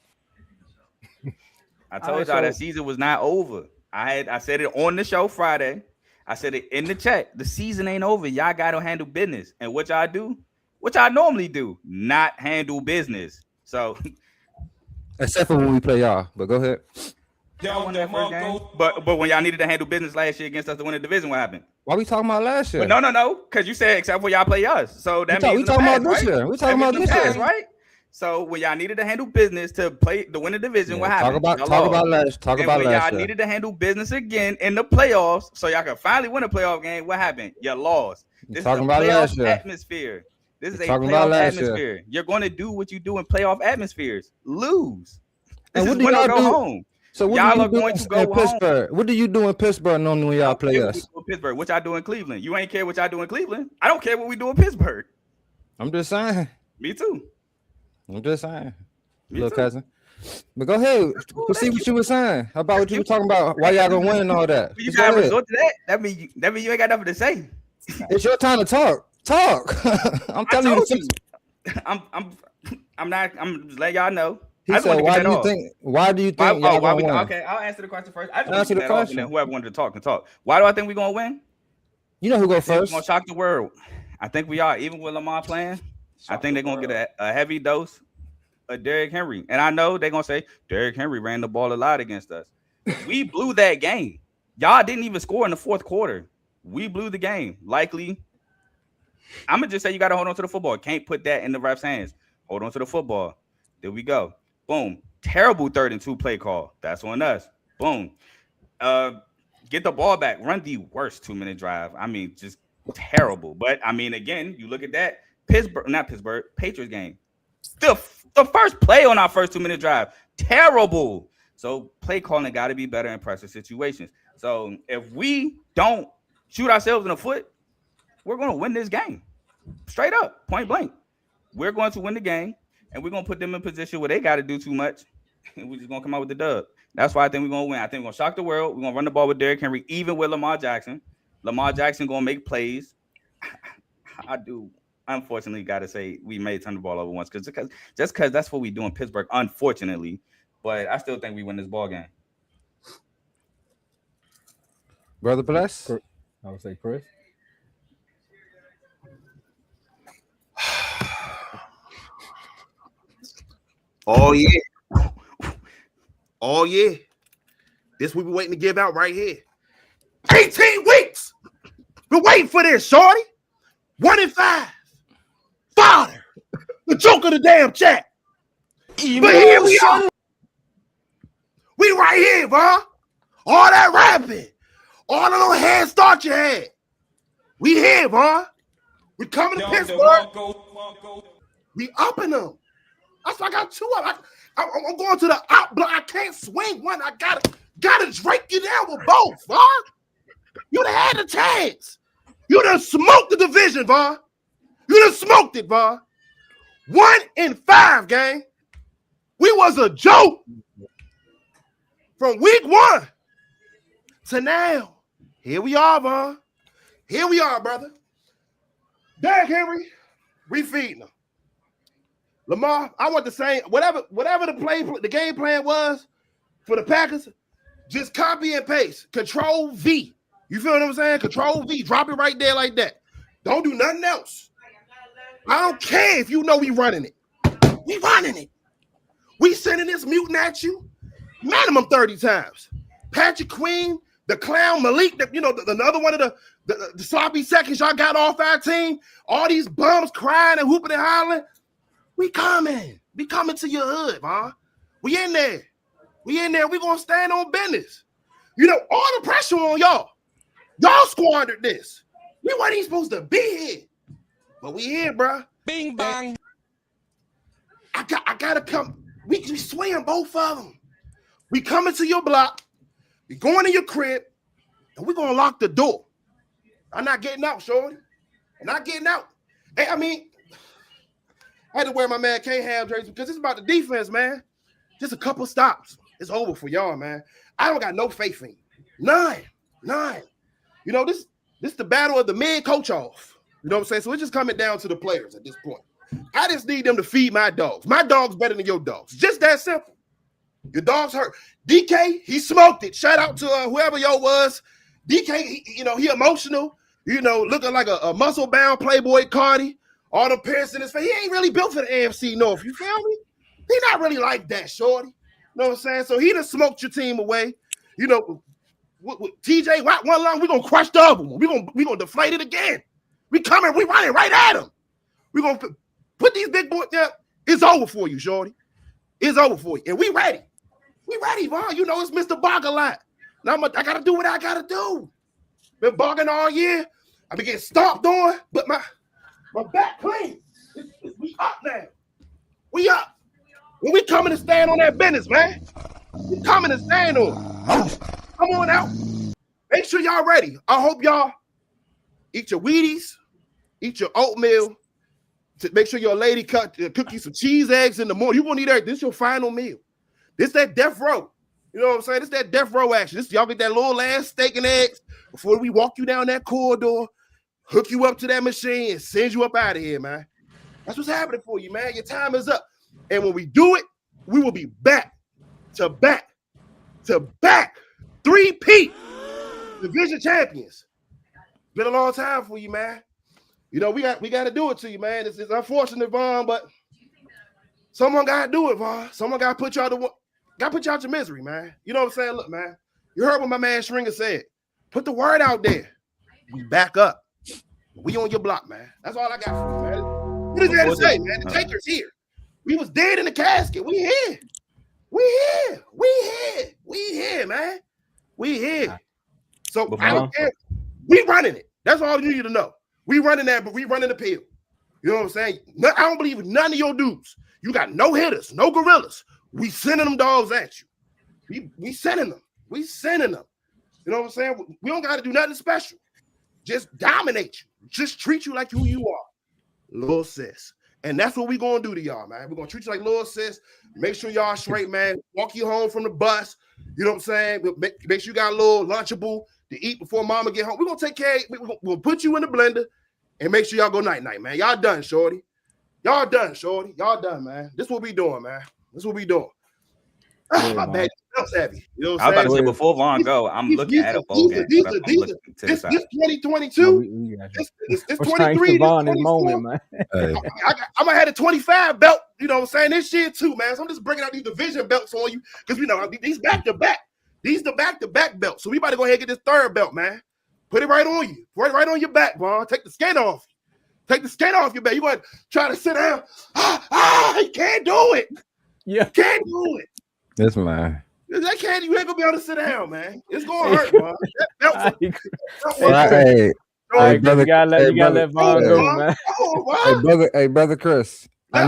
I told y'all that season was not over. I said it on the show Friday. I said it in the chat. The season ain't over. Y'all got to handle business. And what y'all do? What y'all normally do? Not handle business. So, except for when we play y'all. But go ahead. Y'all won that first game. But when y'all needed to handle business last year against us to win the division, what happened? Why we talking about last year? But no, because you said except for y'all play us. So that means we talking about this year. We talking about this year, right? So when y'all needed to handle business to win the division, what happened? Talk about last y'all needed to handle business again in the playoffs, so y'all could finally win a playoff game. What happened? You lost. This talking is a about last playoff year. atmosphere. This is a talking about playoff last atmosphere. Year. You're going to do what you do in playoff atmospheres. Lose. This and is what do win y'all or go do? home. So what y'all do you are do going to go in Pittsburgh? What do you do in Pittsburgh normally when y'all play us? Pittsburgh. What y'all do in Cleveland? You ain't care what y'all do in Cleveland. I don't care what we do in Pittsburgh. I'm just saying. Me too. I'm just saying. Me little too. cousin. But go ahead. We'll see what you were saying about what you were talking about. Why y'all gonna win and all that? You gotta resort to that. That mean you ain't got nothing to say. It's your time to talk. I'm telling you. I'm just letting y'all know. He said, why do you think y'all gonna win? Okay, I'll answer the question first. I just answer the question. And then whoever wanted to talk can talk. Why do I think we're gonna win? You know who go first? We're gonna shock the world. I think we are. Even with Lamar playing, I think they're gonna get a heavy dose of Derrick Henry. And I know they're gonna say Derrick Henry ran the ball a lot against us. We blew that game. Y'all didn't even score in the fourth quarter. We blew the game. Likely. I'm gonna just say you gotta hold on to the football. Can't put that in the ref's hands. Hold on to the football. There we go. Boom. Terrible 3rd and 2 play call. That's on us. Boom. Get the ball back. Run the worst 2-minute drive. I mean, just terrible. But I mean, again, you look at that Patriots game. The first play on our first 2-minute drive. Terrible. So play calling got to be better in pressure situations. So if we don't shoot ourselves in the foot, we're going to win this game. Straight up, point blank. We're going to win the game, and we're going to put them in a position where they got to do too much, and we're just going to come out with the dub. That's why I think we're going to win. I think we're going to shock the world. We're going to run the ball with Derrick Henry, even with Lamar Jackson. Lamar Jackson going to make plays. I do, unfortunately, got to say we may turn the ball over once because that's what we do in Pittsburgh, unfortunately. But I still think we win this ball game. Brother Bless? I would say Chris. Oh, yeah. Oh, yeah. This we be waiting to give out right here. 18 weeks. Been waiting for this, shorty. 1-5. Father. The joke of the damn chat. But here we are. We right here, bro. All that rapping. All the little head start you had. We here, bro. We coming to Pittsburgh. We upping them. That's why I got 2 up. I'm going to the out block. I can't swing one. I gotta drake you down with both, bro. You done had the chance. You done smoked the division, bro. You done smoked it, bro. 1-5, gang. We was a joke from week 1 to now. Here we are, bro. Here we are, brother. Derrick Henry, we feeding him. Lamar, I want the same. Whatever the game plan was for the Packers, just copy and paste. Control V. You feel what I'm saying? Control V. Drop it right there like that. Don't do nothing else. I don't care if you know we running it. We running it. We sending this mutant at you minimum 30 times. Patrick Queen, the clown Malik, another one of the sloppy seconds y'all got off our team. All these bums crying and whooping and hollering. We coming. We coming to your hood, man. We in there. We in there. We gonna stand on business. All the pressure on y'all. Y'all squandered this. We weren't even supposed to be here. But we here, bro. Bing bang. I gotta come. We swing both of them. We coming to your block. We going to your crib. And we gonna lock the door. I'm not getting out, shorty. I'm not getting out. Hey, I had to wear my man K-Ham jersey because it's about the defense, man. Just a couple stops. It's over for y'all, man. I don't got no faith in you. None. You know, this the battle of the men coach off. You know what I'm saying? So it's just coming down to the players at this point. I just need them to feed my dogs. My dog's better than your dogs. Just that simple. Your dog's hurt. DK, he smoked it. Shout out to whoever y'all was. DK, he emotional. Looking like a muscle-bound Playboy Cardi. All the piercing in his face. He ain't really built for the AFC North. You feel me? He not really like that, shorty. You know what I'm saying? So he done smoked your team away. With TJ, one line, we're going to crush the other one. We're gonna deflate it again. We running right at him. We're going to put these big boys there. It's over for you, shorty. It's over for you. And we ready. We ready, Vaughn. It's Mr. Bog a lot. Now I got to do what I got to do. Been bogging all year. I've been getting stomped on, but my back clean. We up now. We up. When we coming to stand on that business, man. We coming to stand on. Come on out. Make sure y'all ready. I hope y'all eat your Wheaties, eat your oatmeal. Make sure your lady cook you some cheese eggs in the morning. You won't eat everything. This is your final meal. This that death row. You know what I'm saying? This that death row action. Y'all get that little last steak and eggs before we walk you down that corridor, hook you up to that machine, and send you up out of here, man. That's what's happening for you, man. Your time is up. And when we do it, we will be back to back. 3-peat division champions. Been a long time for you, man. We got to do it to you, man. It's unfortunate, Vaughn, but someone got to do it, Vaughn. Someone got to put y'all out your misery, man. You know what I'm saying? Look, man, you heard what my man Stringer said. Put the word out there. We back up. We on your block, man. That's all I got for you, man. What is there to say, man? The taker's here. We was dead in the casket. We here. We here, man. We here. So I don't care. We running it. That's all you need to know. We running that, but we running the pill. You know what I'm saying? I don't believe in none of your dudes. You got no hitters, no gorillas. We sending them dogs at you. We sending them. We sending them. You know what I'm saying? We don't got to do nothing special. Just dominate you. Just treat you like who you are. Little sis. And that's what we're going to do to y'all, man. We're going to treat you like little sis. Make sure y'all straight, man. Walk you home from the bus. You know what I'm saying? Make sure you got a little Lunchable to eat before mama get home. We're going to take care of you. We'll put you in the blender and make sure y'all go night-night, man. Y'all done, shorty. Y'all done, man. This what we doing, man. This what we doing. My bad. Belts heavy. You know what I'm saying? I was about to say, before Vaughn go, I'm looking at a bowl game. This 2022. This 23. This moment, man. I might have a 25 belt. You know what I'm saying? This shit too, man. So I'm just bringing out these division belts on you because these back to back. These the back to back belts. So we about to go ahead and get this third belt, man. Put it right on you. Right on your back, Vaughn. Take the skin off. Take the skin off your back. You going to try to sit down. You can't do it. Yeah. Can't do it. This man. You ain't gonna be able to sit down, man. It's gonna hurt, man. Hey, brother, you gotta let Vaughn go, man. Hey, brother Chris. I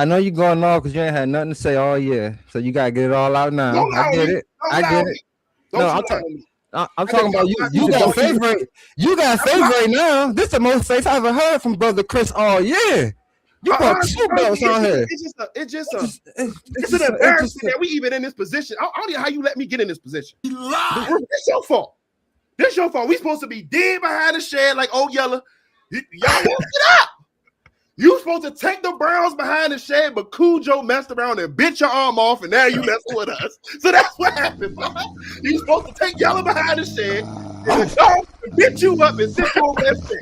know you going off because you ain't had nothing to say all year, so you gotta get it all out now. I get it. No, I'm talking about you. You got favorite. You got favorite now. This is the most faith I ever heard from brother Chris all year. You put 2 belts on here. It's an embarrassment that we even in this position. I don't know how you let me get in this position. It's your fault. This your fault. We supposed to be dead behind the shed like old Yeller. Y'all get up. You supposed to take the Browns behind the shed, but Cujo messed around and bit your arm off, and now you messing with us. So that's what happened, bro. You supposed to take Yeller behind the shed, and the dog bit you up and sit on that shit.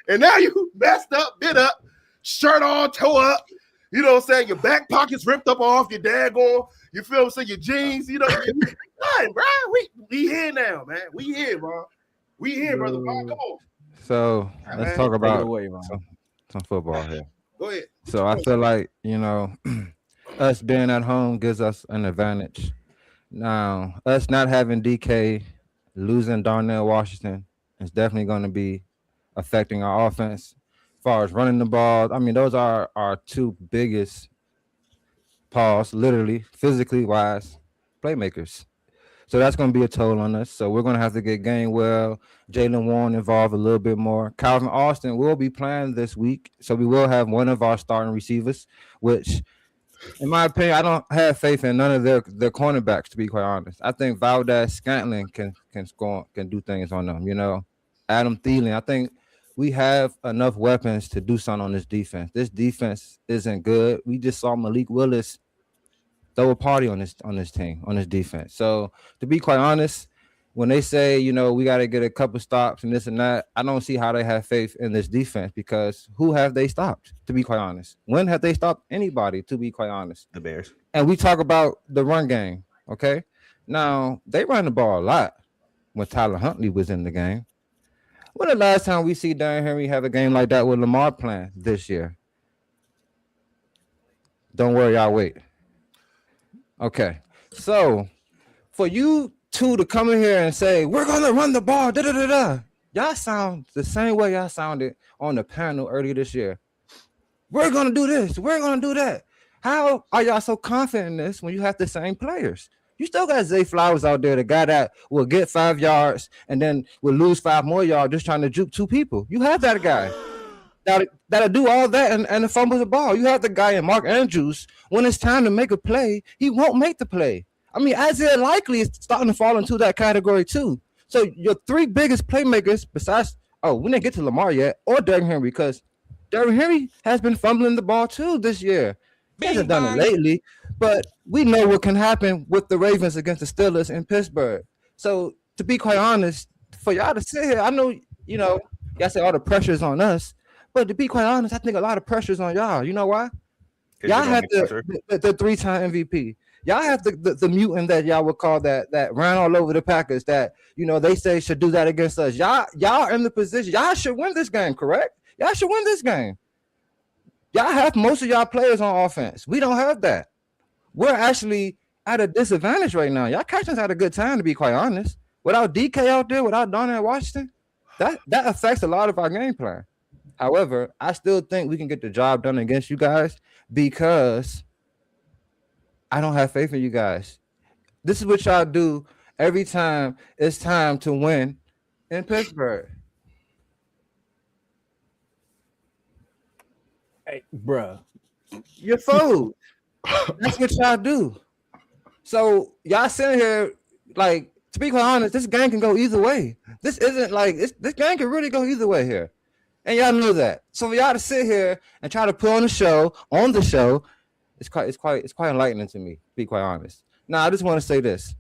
And now you messed up, bit up. Shirt all tore up, you know what I'm saying? Your back pockets ripped up off, your daggone, you feel what I'm saying? Your jeans, you know, done, bro. We here now, man. We here, bro. We here, brother. Come on. So let's talk about some football here. Go ahead. So I feel like, us being at home gives us an advantage. Now, us not having DK, losing Darnell Washington is definitely going to be affecting our offense. As far as running the ball, I mean, those are our 2 biggest literally, physically wise, playmakers. So that's going to be a toll on us. So we're going to have to get Gainwell, Jalen Warren involved a little bit more. Calvin Austin will be playing this week. So we will have one of our starting receivers, which in my opinion, I don't have faith in none of their cornerbacks. To be quite honest, I think Valdez Scantling can score, can do things on them. You know, Adam Thielen. I think we have enough weapons to do something on this defense. This defense isn't good. We just saw Malik Willis throw a party on this team, on this defense. So to be quite honest, when they say, you know, we got to get a couple stops and this and that, I don't see how they have faith in this defense, because who have they stopped, to be quite honest? When have they stopped anybody, to be quite honest? The Bears. And we talk about the run game, okay? Now, they run the ball a lot when Tyler Huntley was in the game. When the last time we see Derrick Henry have a game like that with Lamar playing this year? Don't worry, I'll wait. Okay, so for you two to come in here and say, we're going to run the ball, y'all sound the same way y'all sounded on the panel earlier this year. We're going to do this. We're going to do that. How are y'all so confident in this when you have the same players? You still got Zay Flowers out there, the guy that will get 5 yards and then will lose 5 more yards just trying to juke 2 people. You have that guy that'll do all that and fumble the ball. You have the guy in Mark Andrews. When it's time to make a play, he won't make the play. I mean, Isaiah Likely is starting to fall into that category too. So your 3 biggest playmakers, besides, we didn't get to Lamar yet, or Derrick Henry, because Derrick Henry has been fumbling the ball too this year. He hasn't done it lately, but we know what can happen with the Ravens against the Steelers in Pittsburgh. So to be quite honest, for y'all to sit here, I know, you know, y'all say all the pressure's on us, but to be quite honest, I think a lot of pressure's on y'all. You know why? Y'all have the 3-time MVP. Y'all have the mutant that y'all would call that ran all over the Packers, that, you know, they say should do that against us. Y'all in the position. Y'all should win this game, correct? Y'all should win this game. Y'all have most of y'all players on offense. We don't have that. We're actually at a disadvantage right now. Y'all Cowboys had a good time, to be quite honest. Without DK out there, without Darnell Washington, that affects a lot of our game plan. However, I still think we can get the job done against you guys, because I don't have faith in you guys. This is what y'all do every time it's time to win in Pittsburgh. Hey, bruh. You're fooled. That's what y'all do. So y'all sitting here, like, to be quite honest, this game can go either way. This isn't like this game can really go either way here. And y'all know that. So for y'all to sit here and try to put on the show, it's quite enlightening to me, to be quite honest. Now, I just want to say this.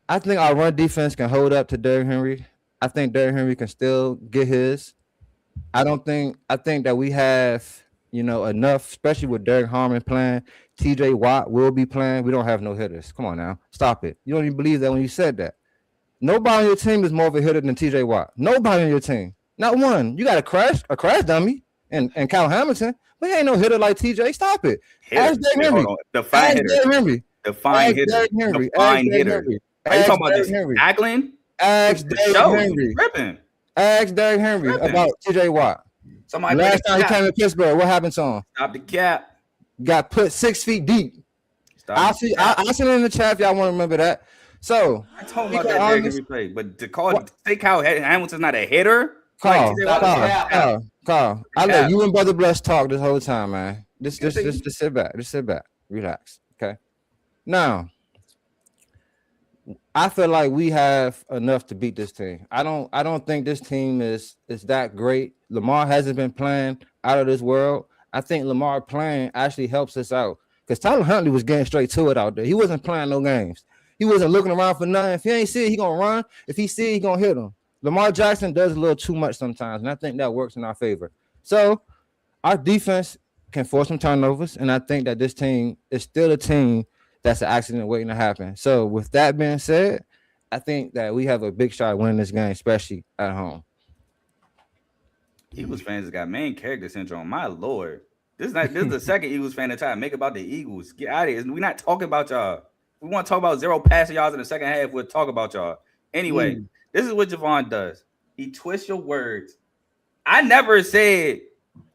I think our run defense can hold up to Derrick Henry. I think Derrick Henry can still get his. I think that we have, you know, enough, especially with Derek Harmon playing. TJ Watt will be playing. We don't have no hitters. Come on now. Stop it. You don't even believe that when you said that. Nobody on your team is more of a hitter than TJ Watt. Nobody on your team. Not one. You got a crash dummy and Kyle Hamilton, but he ain't no hitter like TJ. Stop it. Ask Derrick Henry. Define hitter. Define hitter. Define hitter. Are you talking about this Aglin? Ask Derrick Henry. Ask Derrick Henry about TJ Watt. Last time he came to Pittsburgh, what happened to him? Stop the cap. Got put 6 feet deep. I'll send it in the chat if y'all want to remember that. So I told about that Derrick Henry play, but to say Kyle Hamilton's not a hitter. Carl, I let you and Brother Bless talk this whole time, man. Just sit back. Just sit back. Relax. Okay. Now, I feel like we have enough to beat this team. I don't think this team is that great. Lamar hasn't been playing out of this world. I think Lamar playing actually helps us out, because Tyler Huntley was getting straight to it out there. He wasn't playing no games. He wasn't looking around for nothing. If he ain't see it, he gonna run. If he see it, he gonna hit him. Lamar Jackson does a little too much sometimes, and I think that works in our favor. So our defense can force some turnovers, and I think that this team is still a team that's an accident waiting to happen. So with that being said, I think that we have a big shot at winning this game, especially at home. Eagles fans got main character syndrome. My Lord. This is the second Eagles fan to try to make about the Eagles. Get out of here. We're not talking about y'all. We want to talk about 0 passing yards in the second half. We'll talk about y'all. Anyway, This is what Javon does. He twists your words. I never said,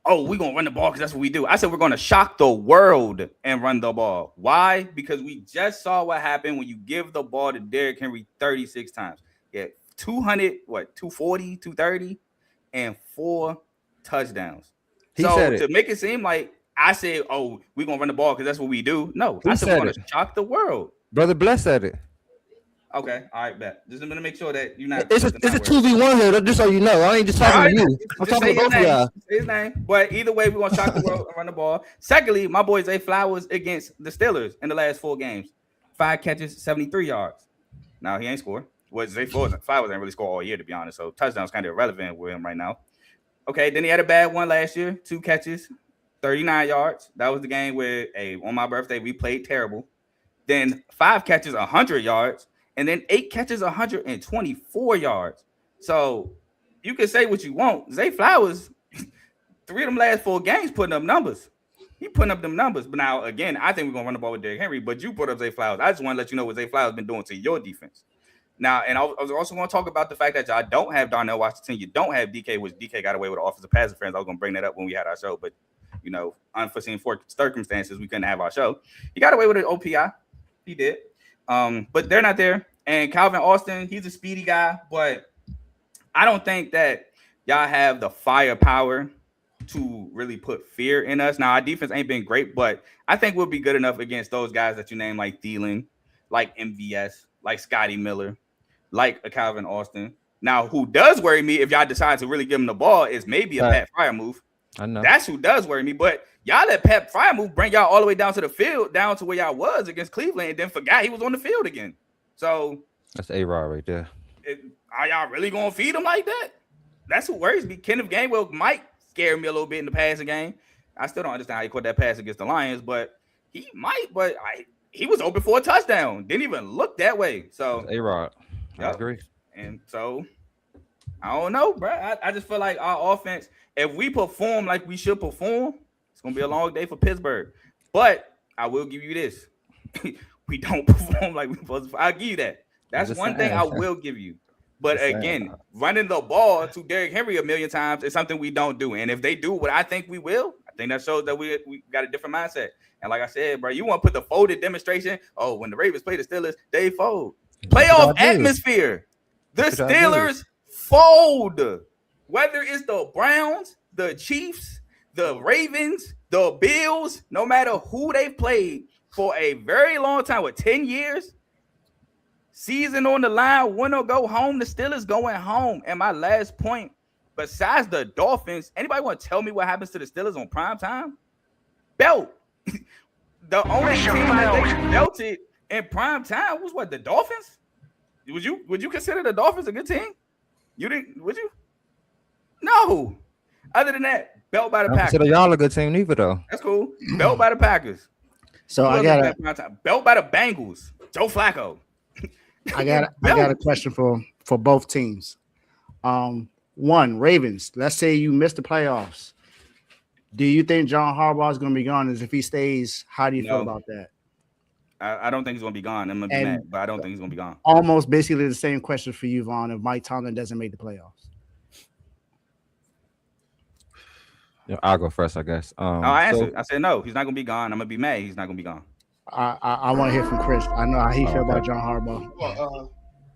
oh, we're going to run the ball because that's what we do. I said we're going to shock the world and run the ball. Why? Because we just saw what happened when you give the ball to Derrick Henry 36 times. Yeah, 240, 230, and 4 touchdowns. He said it. To make it seem like I said, oh, we're gonna run the ball because that's what we do. No, I said we're gonna shock the world. Brother Bless said it. Okay, all right, bet. Just gonna make sure that you're not. It's a 2v1 here, just so you know. I ain't just talking to you. I'm talking to both of y'all. Say his name. But either way, we're gonna shock the world and run the ball. Secondly, my boy Zay Flowers against the Steelers in the last 4 games. 5 catches, 73 yards. Now he ain't scored. Well, Zay Flowers ain't really scored all year, to be honest. So touchdown's kind of irrelevant with him right now. Okay, then he had a bad one last year. 2 catches, 39 yards. That was the game where, on my birthday, we played terrible. Then 5 catches, 100 yards. And then 8 catches, 124 yards. So you can say what you want. Zay Flowers, 3 of them last 4 games putting up numbers. He putting up them numbers. But now, again, I think we're going to run the ball with Derrick Henry. But you put up Zay Flowers. I just want to let you know what Zay Flowers been doing to your defense. Now, and I was also going to talk about the fact that y'all don't have Darnell Washington. You don't have DK, which DK got away with the offensive pass interference. I was going to bring that up when we had our show. But, unforeseen circumstances, we couldn't have our show. He got away with an OPI. He did. But they're not there. And Calvin Austin, he's a speedy guy, but I don't think that y'all have the firepower to really put fear in us. Now, our defense ain't been great, but I think we'll be good enough against those guys that you name, like Thielen, like MVS, like Scotty Miller, like a Calvin Austin. Now, who does worry me if y'all decide to really give him the ball is maybe a Pat Fryer move. I know. That's who does worry me, but y'all let Pat Fryer move bring y'all all the way down to the field, down to where y'all was against Cleveland, and then forgot he was on the field again. So that's A-Rod right there. Are y'all really gonna feed him like that? That's what worries me. Kenneth Gainwell might scare me a little bit in the passing game. I still don't understand how he caught that pass against the Lions, but he might. But he was open for a touchdown. Didn't even look that way. So A-Rod, I agree. And so I don't know, bro. I just feel like our offense, if we perform like we should perform, it's gonna be a long day for Pittsburgh. But I will give you this. We don't perform like we're supposed to. I'll give you that. That's one thing I will give you. But again, running the ball to Derrick Henry a million times is something we don't do. And if they do what I think we will, I think that shows that we got a different mindset. And like I said, bro, you want to put the folded demonstration. Oh, when the Ravens play the Steelers, they fold. Playoff atmosphere. The Steelers fold. Whether it's the Browns, the Chiefs, the Ravens, the Bills, no matter who they've played for a very long time, with 10 years, season on the line, win or go home, the Steelers going home. And my last point, besides the Dolphins, anybody want to tell me what happens to the Steelers on prime time? Belt. The only team that they belted in prime time was what, the Dolphins? Would you consider the Dolphins a good team? You didn't, would you? No. Other than that, belt by the Packers. Consider y'all a good team neither, though. That's cool. Belt by the Packers. So I got a belt by the Bengals. Joe Flacco. I got a question for both teams. One, Ravens. Let's say you missed the playoffs. Do you think John Harbaugh is going to be gone? As if he stays, how do you feel about that? I don't think he's going to be gone. I'm going to be mad, but I don't think he's going to be gone. Almost basically the same question for you, Vaughn, if Mike Tomlin doesn't make the playoffs. Yeah, I'll go first, I guess. I answered. I said no. He's not going to be gone. I'm going to be mad. He's not going to be gone. I want to hear from Chris. I know how he feel about John Harbaugh. Well,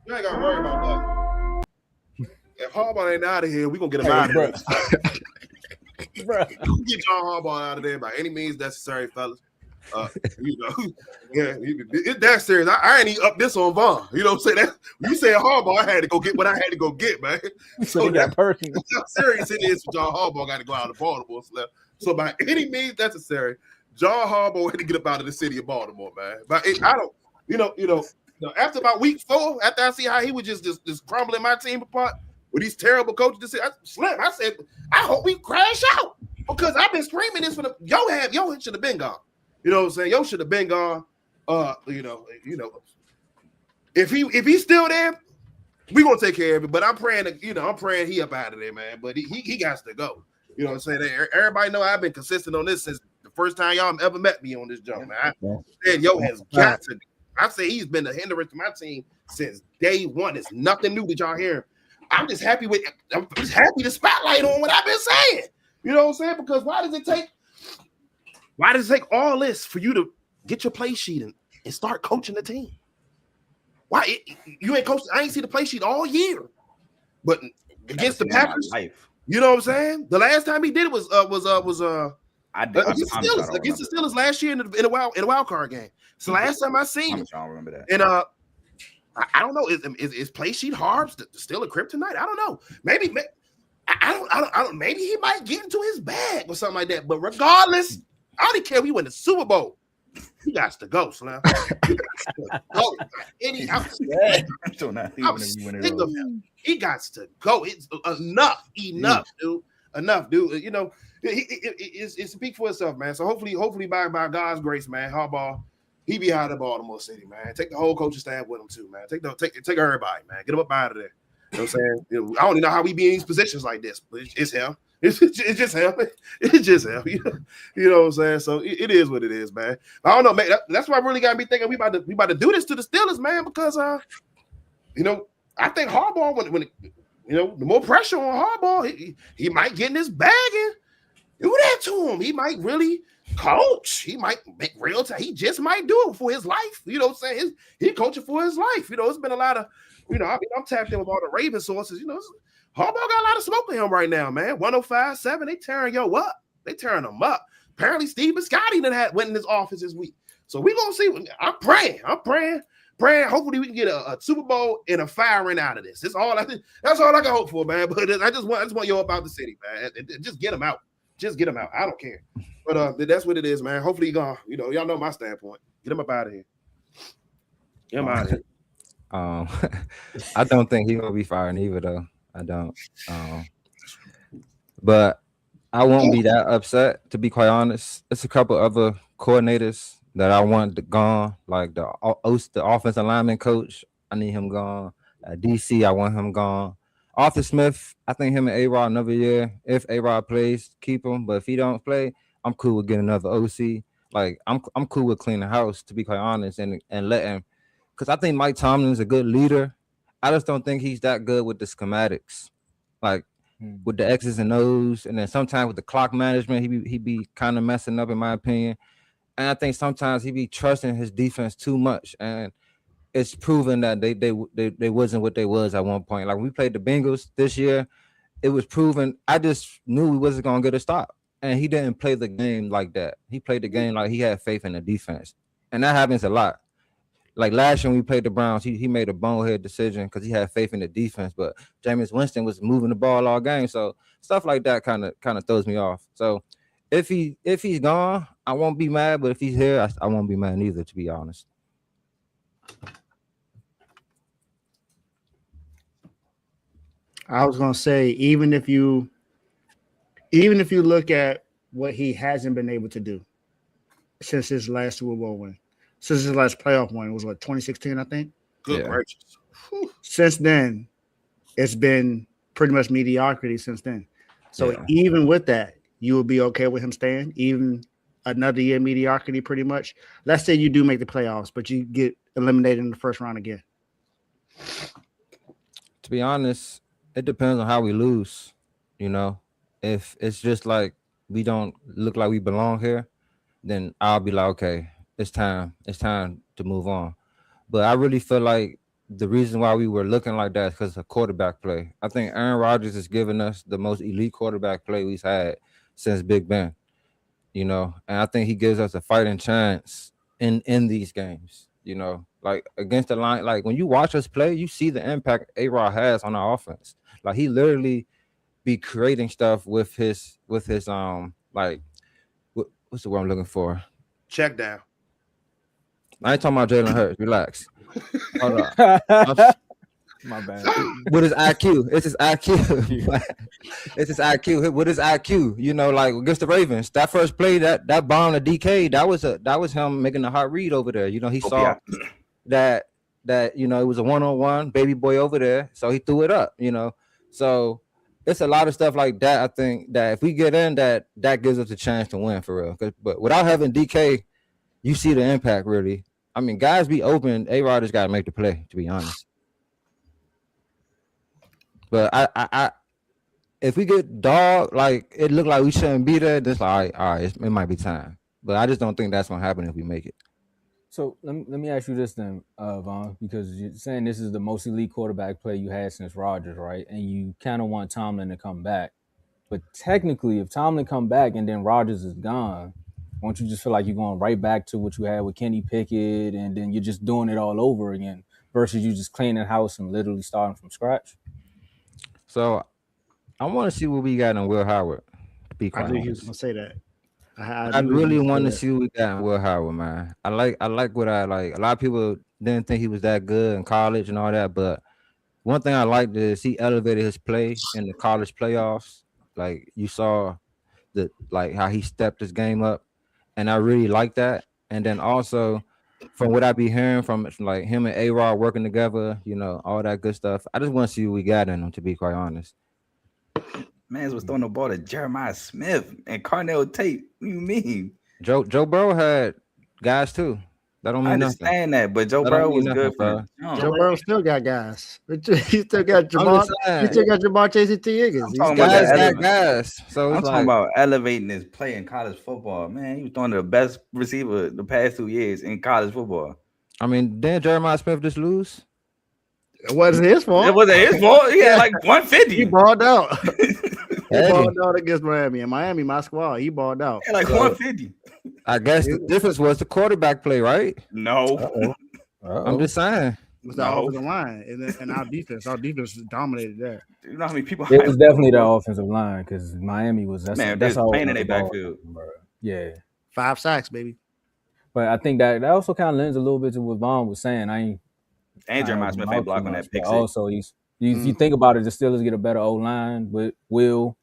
you ain't got to worry about that. If Harbaugh ain't out of here, we're going to get him out of here. Get John Harbaugh out of there by any means necessary, fellas. It's that serious. I ain't even up this on Vaughn. You know what I'm saying? You said Harbaugh, I had to go get what I had to go get, man. So he got personal. That's how serious it is for John Harbaugh. Got to go out of Baltimore. So by any means necessary, John Harbaugh had to get up out of the city of Baltimore, man. But I don't, after about week 4, after I see how he was just crumbling my team apart with these terrible coaches, I said, I hope we crash out because I've been screaming this for the yo should have been gone. You know what I'm saying? Yo should have been gone. If he's still there, we're gonna take care of it. But I'm praying he up out of there, man. But he got to go. You know what I'm saying? Everybody know I've been consistent on this since the first time y'all ever met me on this jump, man. I said yo has got to. I say he's been a hindrance to my team since day one. It's nothing new that y'all hearing. I'm just happy to spotlight on what I've been saying. You know what I'm saying? Because why does it take all this for you to get your play sheet and start coaching the team? Why you ain't coached? I ain't see the play sheet all year. But against the Packers, you know what I'm saying? The last time he did it was Against the Steelers last year in a wild card game. So last time I seen it, I don't remember that. And I don't know. Is play sheet Harbs still a kryptonite? I don't know. Maybe I don't. Maybe he might get into his bag or something like that. But regardless, I don't care if we win the Super Bowl. He got to go, Slam. He got to go. It's enough, dude. Enough, dude. You know, it speaks for itself, man. So hopefully by God's grace, man, Harbaugh, he be out of Baltimore City, man. Take the whole coaching staff with him too, man. Take everybody, man. Get him up out of there. You know what I'm saying? You know, I don't even know how we be in these positions like this, but it's him. It's just him. It's just him. You know what I'm saying? So it is what it is, man. I don't know, man. That's why I really got me thinking we about to do this to the Steelers, man, because you know, I think Harbaugh when you know, the more pressure on Harbaugh, he might get in his bag and do that to him. He might really coach. He might make real time. He just might do it for his life. You know what I'm saying? He coaching for his life. You know, it's been a lot of, you know, I'm tapped in with all the Raven sources. You know, Harbaugh got a lot of smoke with him right now, man. 105.7, they tearing up. They tearing him up. Apparently, Steve Biscotti went in his office this week. So we gonna see. I'm praying. Hopefully, we can get a Super Bowl and a firing out of this. That's all I can hope for, man. But I just want you about the city, man. Just get them out. Just get them out. I don't care. But that's what it is, man. Hopefully, you're gonna, you know, y'all know my standpoint. Get him up out of here. Get him out of here. I don't think he will be firing either, though. I don't. But I won't be that upset, to be quite honest. It's a couple other coordinators that I want gone, like the offensive lineman coach. I need him gone. DC, I want him gone. Arthur Smith, I think him and A-Rod another year. If A-Rod plays, keep him. But if he don't play, I'm cool with getting another OC. Like I'm cool with cleaning the house, to be quite honest, and letting, because I think Mike Tomlin's a good leader. I just don't think he's that good with the schematics, like with the X's and O's, and then sometimes with the clock management, he be kind of messing up, in my opinion. And I think sometimes he be trusting his defense too much, and it's proven that they wasn't what they was at one point. Like when we played the Bengals this year, it was proven. I just knew we wasn't gonna get a stop, and he didn't play the game like that. He played the game like he had faith in the defense, and that happens a lot. Like last year when we played the Browns, he made a bonehead decision because he had faith in the defense, but Jameis Winston was moving the ball all game, so stuff like that kind of throws me off. So if he's gone, I won't be mad, but if he's here, I won't be mad neither, to be honest. I was gonna say, even if you look at what he hasn't been able to do since his last Super Bowl win, since his last playoff win, it was what, 2016, I think. Good gracious. Since then, it's been pretty much mediocrity since then. So even with that, you will be okay with him staying, even another year mediocrity, pretty much. Let's say you do make the playoffs, but you get eliminated in the first round again. To be honest, it depends on how we lose. You know, if it's just like we don't look like we belong here, then I'll be like, okay, it's time to move on. But I really feel like the reason why we were looking like that is because of quarterback play. I think Aaron Rodgers is giving us the most elite quarterback play we've had since Big Ben, you know, and I think he gives us a fighting chance in these games, you know, like against the line. Like when you watch us play, you see the impact A-Rod has on our offense. Like he literally be creating stuff with his like what's the word I'm looking for? Check down. I ain't talking about Jalen Hurts. Relax. Hold on. My bad. With his IQ, it's his IQ. It's his IQ. With his IQ, you know, like against the Ravens, that first play, that bomb to DK, that was him making a hot read over there. You know, he saw that you know it was a 1-on-1 baby boy over there, so he threw it up. You know, so it's a lot of stuff like that. I think that if we get in, that gives us a chance to win for real. But without having DK, you see the impact really. I mean, guys be open. A-Rod just got to make the play, to be honest. But I if we get dog, like it looked like we shouldn't be there, that's like all right, it might be time. But I just don't think that's gonna happen if we make it. So let me ask you this then, Vaughn, because you're saying this is the most elite quarterback play you had since Rodgers, right? And you kind of want Tomlin to come back. But technically, if Tomlin come back and then Rodgers is gone, won't you just feel like you're going right back to what you had with Kenny Pickett, and then you're just doing it all over again versus you just cleaning house and literally starting from scratch? So I want to see what we got in Will Howard. To be I quite knew he was honest, gonna say that. I really want to see what we got in Will Howard, man. I like what I like. A lot of people didn't think he was that good in college and all that, but one thing I liked is he elevated his play in the college playoffs. Like you saw how he stepped his game up, and I really like that. And then also from what I be hearing from like him and A-Rod working together, all that good stuff. I just want to see what we got in him, to be quite honest. Mans was throwing the ball to Jeremiah Smith and Carnell Tate. What do you mean? Joe Burrow had guys too. That don't mean nothing. I understand that, but Joe Burrow was good for Joe Burrow still got guys. He still got Jamar. He still got Jamar Chase and T. Higgins. I'm talking about guys. So I'm talking about elevating his play in college football. Man, he was throwing the best receiver the past 2 years in college football. I mean, didn't Jeremiah Smith just lose? It wasn't his fault. It wasn't his fault. He had like 150. He balled out. He balled out against Miami. And Miami, my squad, he balled out. Like 150. I guess the difference was the quarterback play, right? No. I'm just saying. It was the offensive line and our defense. Our defense dominated that. You know how many people? It was definitely the offensive line because Miami was that's all playing in their backfield. Yeah, 5 sacks, baby. But I think that also kind of lends a little bit to what Vaughn was saying. And Jeremiah Smith ain't blocking that pick. Also, if you think about it, the Steelers get a better O line with Will,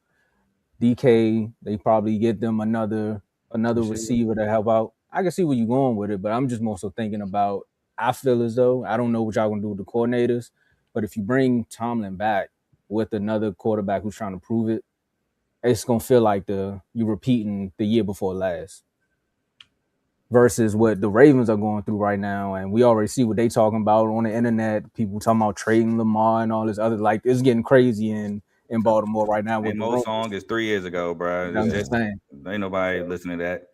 DK. They probably get them another receiver to help out. I can see where you're going with it, but I'm just more so thinking about. I feel as though I don't know what y'all gonna do with the coordinators, but if you bring Tomlin back with another quarterback who's trying to prove it, it's gonna feel like you're repeating the year before last. Versus what the Ravens are going through right now, and we already see what they talking about on the internet. People talking about trading Lamar and all this other it's getting crazy in Baltimore right now. And most song is 3 years ago, bro. I'm just saying, ain't nobody listening to that.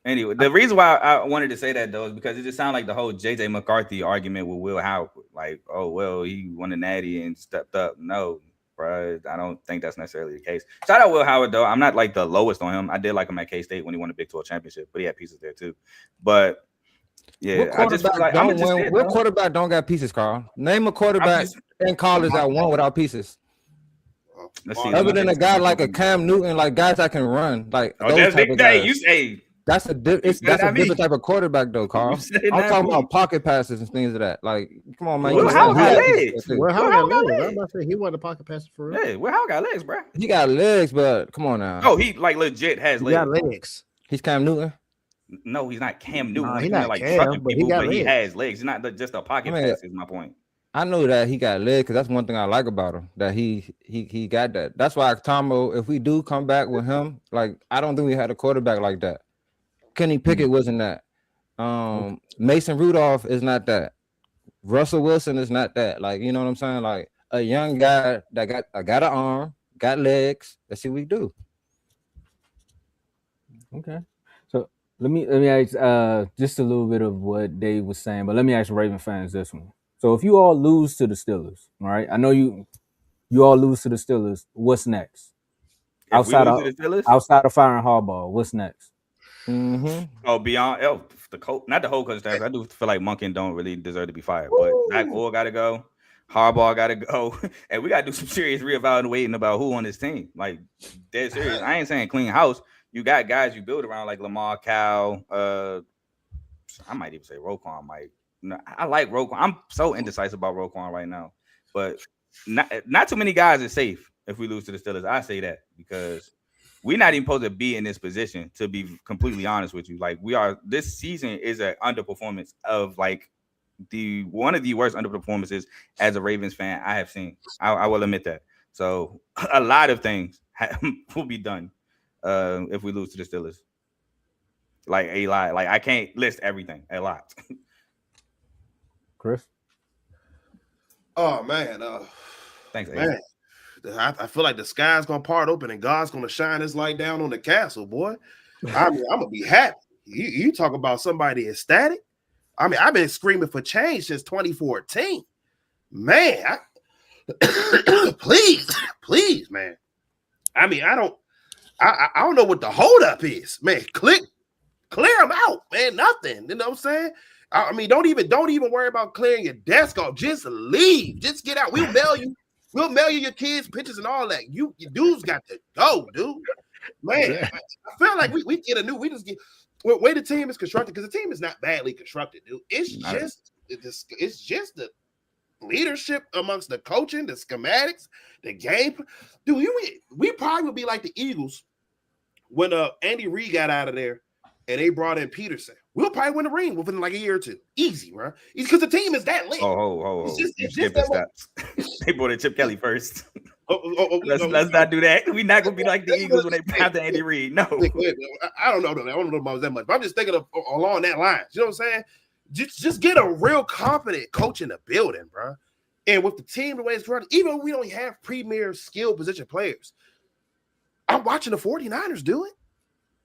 Anyway, the reason why I wanted to say that though is because it just sounded like the whole JJ McCarthy argument with Will Howard. Like, oh well, he won a natty and stepped up. No, bro, I don't think that's necessarily the case. Shout out Will Howard though. I'm not like the lowest on him. I did like him at K-State when he won the Big 12 championship, but he had pieces there too. But yeah, I just feel like what quarterback don't got pieces, Carl? Name a quarterback in college that won without pieces. Let's see. Other than a guy like a Cam Newton, like guys that can run, like that's big day. You say. That's a different type of quarterback, though, Carl. I'm talking about pocket passes and things of that. Like, come on, man. Will Howard got legs. Will Howard got legs. I'm about to say he wasn't a pocket passer for real. Yeah, Will Howard got legs, bro. He got legs, but come on now. Oh, he like legit has legs. He got legs. He's Cam Newton. No, he's not Cam Newton. Nah, he's not like Cam, trucking but people, but legs. he has legs. He's not just a pocket pass. Is my point. I know that he got legs because that's one thing I like about him. That he got that. That's why Tomo, if we do come back with him, like I don't think we had a quarterback like that. Kenny Pickett wasn't that. Mason Rudolph is not that. Russell Wilson is not that. Like, you know what I'm saying? Like a young guy that got an arm, got legs. Let's see what we do. Okay. So let me ask just a little bit of what Dave was saying, but let me ask Raven fans this one. So if you all lose to the Steelers, right? I know you all lose to the Steelers. What's next? Outside of firing Harbaugh, what's next? Mm-hmm. Oh, beyond the coach, not the whole coach staff. I do feel like Monken don't really deserve to be fired, but Zach Orr got to go, Harbaugh got to go, and we got to do some serious reevaluating about who on this team. Like dead serious. I ain't saying clean house. You got guys you build around like Lamar, Cal. I might even say Roquan. I like Roquan. I'm so indecisive about Roquan right now, but not too many guys are safe if we lose to the Steelers. I say that because we're not even supposed to be in this position, to be completely honest with you. Like we are, this season is an underperformance of like one of the worst underperformances as a Ravens fan I have seen. I will admit that. So a lot of things will be done if we lose to the Steelers. Like a lot. Like I can't list everything. A lot. Chris? Oh man. Thanks, man. I feel like the sky's gonna part open and God's gonna shine his light down on the castle, boy. I mean, I'm gonna be happy. You talk about somebody ecstatic. I mean, I've been screaming for change since 2014. Man, please, man. I mean, I don't know what the holdup is, man. Clear them out, man. Nothing. You know what I'm saying? I mean, don't even worry about clearing your desk off. Just leave. Just get out. We'll mail you your kids pictures and all that. You dudes got to go, dude. Man, yeah. I feel like we get a new. We just get way the team is constructed, because the team is not badly constructed, dude. It's just the leadership amongst the coaching, the schematics, the game. Dude, we probably would be like the Eagles when Andy Reid got out of there and they brought in Peterson. We'll probably win the ring within like a year or two. Easy, bro. Because the team is that lit. It's just that they brought in Chip Kelly first. Let's not do that. We're not gonna be like the Eagles when they drafted Andy Reid. No, I don't know. I don't know about that much. But I'm just thinking of along that line. You know what I'm saying? Just get a real confident coach in the building, bro. And with the team the way it's running, even when we don't have premier skill position players, I'm watching the 49ers do it.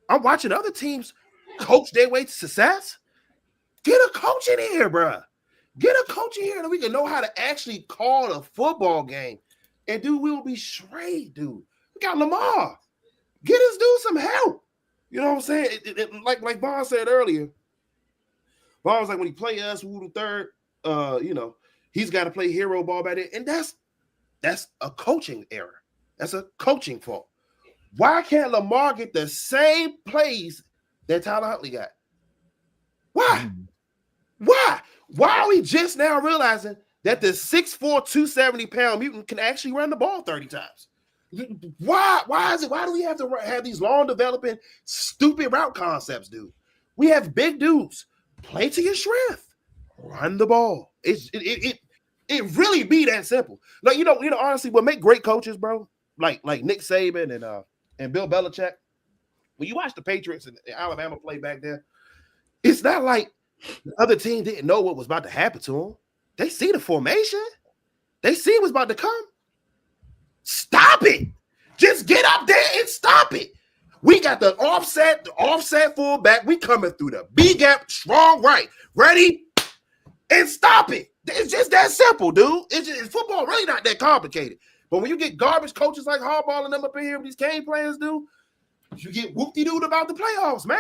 I'm watching other teams coach their way to success. Get a coach in here, bro. Get a coach in here that we can know how to actually call a football game. And dude, we'll be straight, dude. We got Lamar. Get this dude some help. You know what I'm saying? Like Vaughn said earlier. Vaughn was like, when he play us, who the third, he's got to play hero ball back there. And that's a coaching error. That's a coaching fault. Why can't Lamar get the same plays that Tyler Huntley got? Why? Why are we just now realizing that the 6'4", 270-pound mutant can actually run the ball 30 times? Why is it? Why do we have to have these long developing stupid route concepts, dude? We have big dudes. Play to your strength. Run the ball. It really be that simple. Like, honestly, what make great coaches, bro, like Nick Saban and Bill Belichick, when you watch the Patriots and Alabama play back there, it's not like the other team didn't know what was about to happen to them. They see the formation. They see what's about to come. Stop it. Just get up there and stop it. We got the offset fullback. We coming through the B gap, strong right. Ready? And stop it. It's just that simple, dude. It's football really not that complicated. But when you get garbage coaches like Harbaugh and them up in here with these game plans, dude, you get whoop-de-doo about the playoffs, man.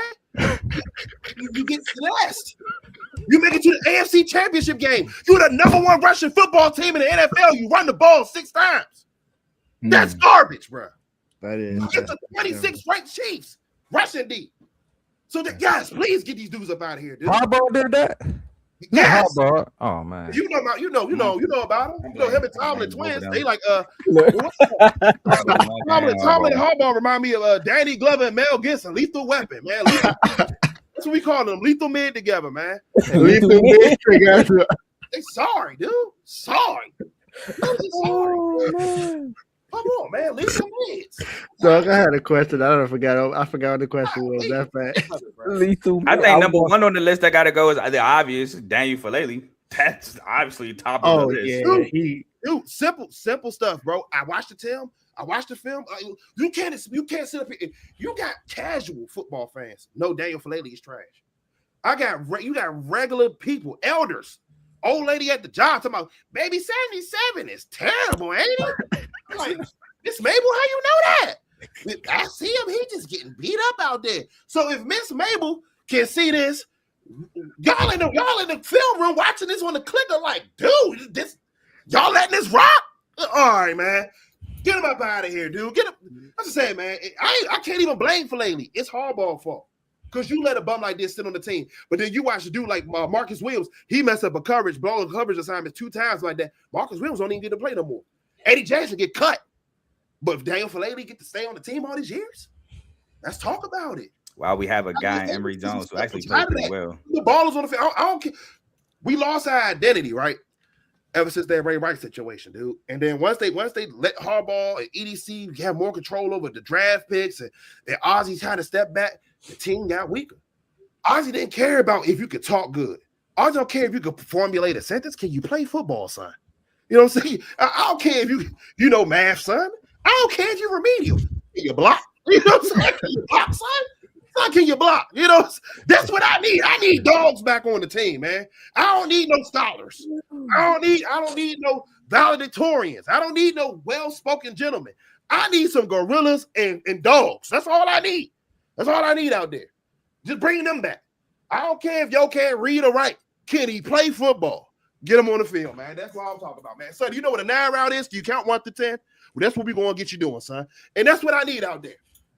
you get stressed. You make it to the AFC Championship game. You're the number one Russian football team in the NFL. You run the ball 6 times. That's garbage, bro. That is. You get the 26 ranked Chiefs, Russian D. So, guys, please get these dudes up out of here, dude. Harbaugh did that? Yes. Harbaugh. Oh man. You know about him. You know him and Tomlin twins. They like Tomlin and Harbaugh remind me of Danny Glover and Mel Gibson. Lethal Weapon, man. That's what we call them. Lethal men together, man. Lethal men together. They sorry, dude. Sorry. Oh, man. Come on, man. Lethal men. Doug, I had a question. I forgot what the question was. That fast. Lethal. I think number one on the list that got to go is the obvious Daniel Falele. That's obviously top of the list. Yeah. Dude, simple stuff, bro. I watched the film. You can't sit up here. You got casual football fans. No, Daniel Falele is trash. You got regular people, elders, old lady at the job talking about baby 77 is terrible, ain't it? I'm like, Miss Mabel, how you know that? I see him. He just getting beat up out there. So if Miss Mabel can see this, y'all in the film room watching this on the clicker, like, dude, y'all letting this rock? All right, man. Get him up out of here, dude. Get him. I'm just saying, man. I can't even blame Falele. It's Harbaugh's fault. Because you let a bum like this sit on the team. But then you watch a dude like Marcus Williams. He messed up a blowing coverage assignments 2 times like that. Marcus Williams don't even get to play no more. Eddie Jackson get cut. But if Daniel Falele get to stay on the team all these years, let's talk about it. Wow, we have a guy in Emory Jones who actually played pretty well. The ball is on the field. I don't care. We lost our identity, right? Ever since that Ray Rice situation, dude. And then once they let Harbaugh and EDC have more control over the draft picks and Ozzy tried to step back, the team got weaker. Ozzy didn't care about if you could talk good. Ozzy don't care if you could formulate a sentence. Can you play football, son? You know what I'm saying? I don't care if you know math, son. I don't care if you're remedial. Can you block? You know what I'm saying? Can you block, son? Son, can you block? You know, that's what I need. I need dogs back on the team, man. I don't need no scholars. I don't need no valedictorians. I don't need no well-spoken gentlemen. I need some gorillas and dogs. That's all I need. That's all I need out there. Just bring them back. I don't care if yo can't read or write. Can he play football? Get him on the field, man. That's what I'm talking about, man. Son, you know what a 9 route is? Do you count 1 to 10? Well, that's what we're going to get you doing, son. And that's what I need out there.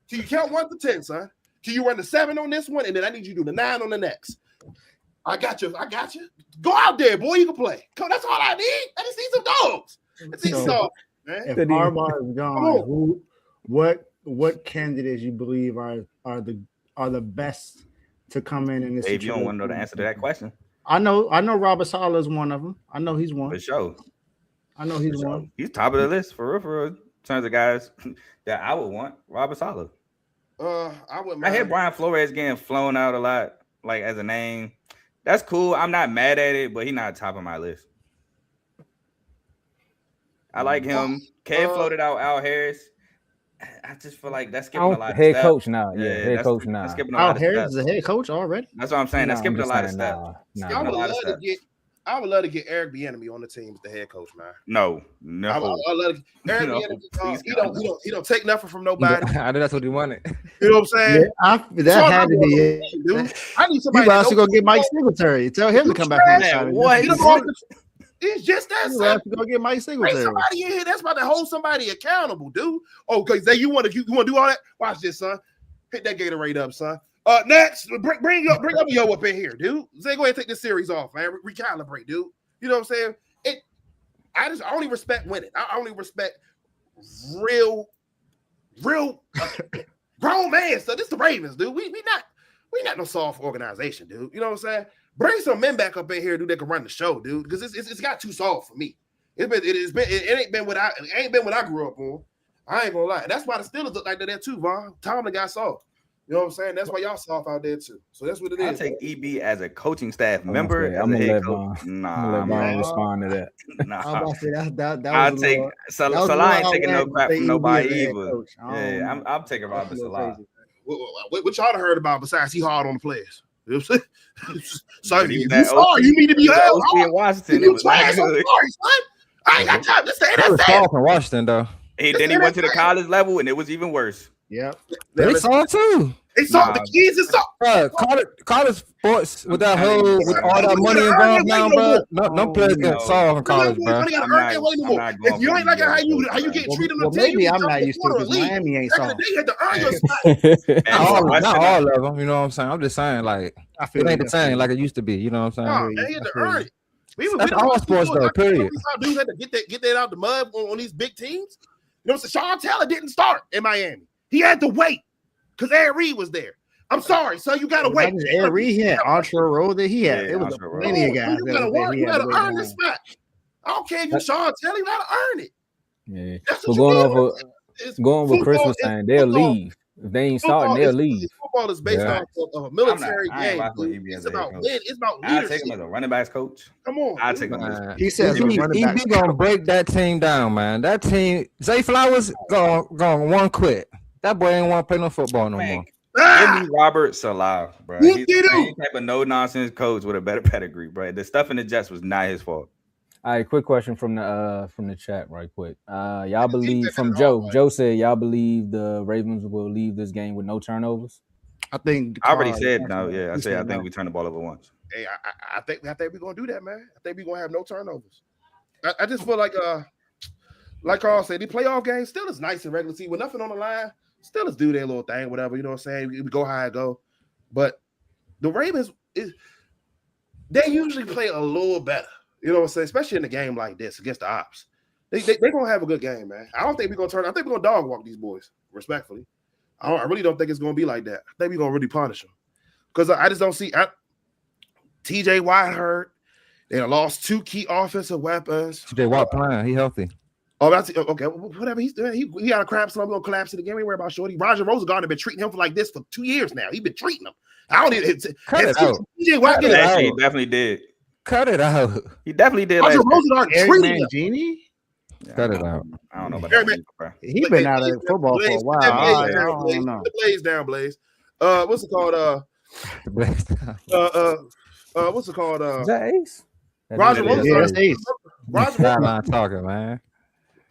Can you count 1 to 10, son? Can you run the 7 on this one? And then I need you to do the 9 on the next. I got you. Go out there, boy. You can play. Come, that's all I need. I just need some dogs. Let's see some dogs, man. If Harbaugh is gone, what candidates you believe are the best to come in this? Dave, you don't want to know the answer to that question. I know Robert Saleh is one of them. I know he's one. For sure. I know he's one. He's top of the list for real. In terms of guys that I would want, Robert Saleh. I wouldn't. I hear Brian Flores getting flown out a lot, like as a name. That's cool. I'm not mad at it, but he's not top of my list. I like him. Kev floated out Al Harris. I just feel like that's skipping a lot of head steps. coach now. Yeah, head coach now. Skipping a lot Al of Harris steps. is a head coach already. That's what I'm saying. That's skipping a lot of steps. I would love to get Eric Bieniemy on the team as the head coach, man. No. I love to, Eric Bieniemy. He don't take nothing from nobody. I know that's what he wanted. You know what I'm saying? Yeah, that had to be it. Dude. I need somebody. You about to go get Mike Singletary. Tell him to come back from the side. What? It's just that. You have to go get Mike Singletary. Bring somebody in here that's about to hold somebody accountable, dude. Oh, because you want to do all that? Watch this, son. Hit that Gatorade up, son. Next, bring up Yo up in here, dude. Zay, go ahead and take this series off, man. Recalibrate, dude. You know what I'm saying? I only respect winning. I only respect real grown man. So this the Ravens, dude. We not no soft organization, dude. You know what I'm saying? Bring some men back up in here, dude, that can run the show, dude. Because it's got too soft for me. It ain't been what I grew up on. I ain't gonna lie. That's why the Steelers look like they're there too, Vaughn. Tomlin got soft. You know what I'm saying? That's why y'all soft out there too. So that's what it is. I'll take EB as a coaching staff member. I'm gonna let Vaughn respond to that. Nah. I'm about to say that I'll take Salah ain't taking no crap from nobody either. Yeah, I'm taking Robert Salah. What y'all heard about besides he hard on the players? You know what I'm saying? Sorry, you need to be held. In Washington. I'm sorry, son. I ain't got time. This the NFL. Soft in Washington though. Then he went to the college level and it was even worse. Yep. They saw too. They saw the kids and saw college sports with that whole with all that money involved now, bro. No players get soft in college, bro. If you ain't like how you get treated on the team, maybe I'm not used to it because Miami ain't soft. They had to earn your spot. Not all of them, you know what I'm saying? I'm just saying, like, it ain't the same like it used to be, you know what I'm saying? They had to earn it. That's all sports though, period. Dudes had to get that out the mud on these big teams. You know, so Sean Taylor didn't start in Miami. He had to wait because Ed Reed was there. I'm sorry, so you gotta wait. Ed Reed had Archer Road that he had. It was plenty of guys. You gotta work. You gotta earn this spot. I don't care if you Sean Taylor, you gotta earn it. Yeah. But going with Christmas time, they'll leave. If they ain't starting, they'll leave. Football is based off of a military game. It's about leadership. I'll take him as a running backs coach. Come on. I'll take him as a He says EB gonna break that team down, man. That team, Zay Flowers gonna one quit. That boy ain't want to play no football no more. Give me Robert Salah, bro. He's the same type of no-nonsense coach with a better pedigree, bro. The stuff in the Jets was not his fault. All right, quick question from the chat, right quick. Y'all believe from Joe? Joe said y'all believe the Ravens will leave this game with no turnovers. I think I already said no. Yeah, I think we turn the ball over once. Hey, I think we're gonna do that, man. I think we're gonna have no turnovers. I just feel like Carl said, the playoff game still is nice and regular season with nothing on the line. Still is do their little thing, whatever, you know what I'm saying? We go high, go. But the Ravens, they usually play a little better, you know what I'm saying? Especially in a game like this against the Ops. They're going to have a good game, man. I don't think we're going to turn. I think we're going to dog walk these boys, respectfully. I really don't think it's going to be like that. I think we're going to really punish them. Because I just don't see TJ Watt hurt. They lost 2 key offensive weapons. TJ Watt playing. He healthy. Oh, that's okay. Whatever he's doing, he got a crap slump. We're gonna collapse it again. We worry about Shorty. Roger Rosengarten has been treating him for like this for 2 years now. He's been treating him. I don't even. Cut it out. He definitely did. Cut it out. He definitely did. Roger Rosengarten treating him. Cut it out. I don't know about that. He's been out of football for a while. I don't know. Blaze down, Blaze. What's it called? What's it called? Is that Ace? Roger Rosengarten. Roger Rosengarten talking, man.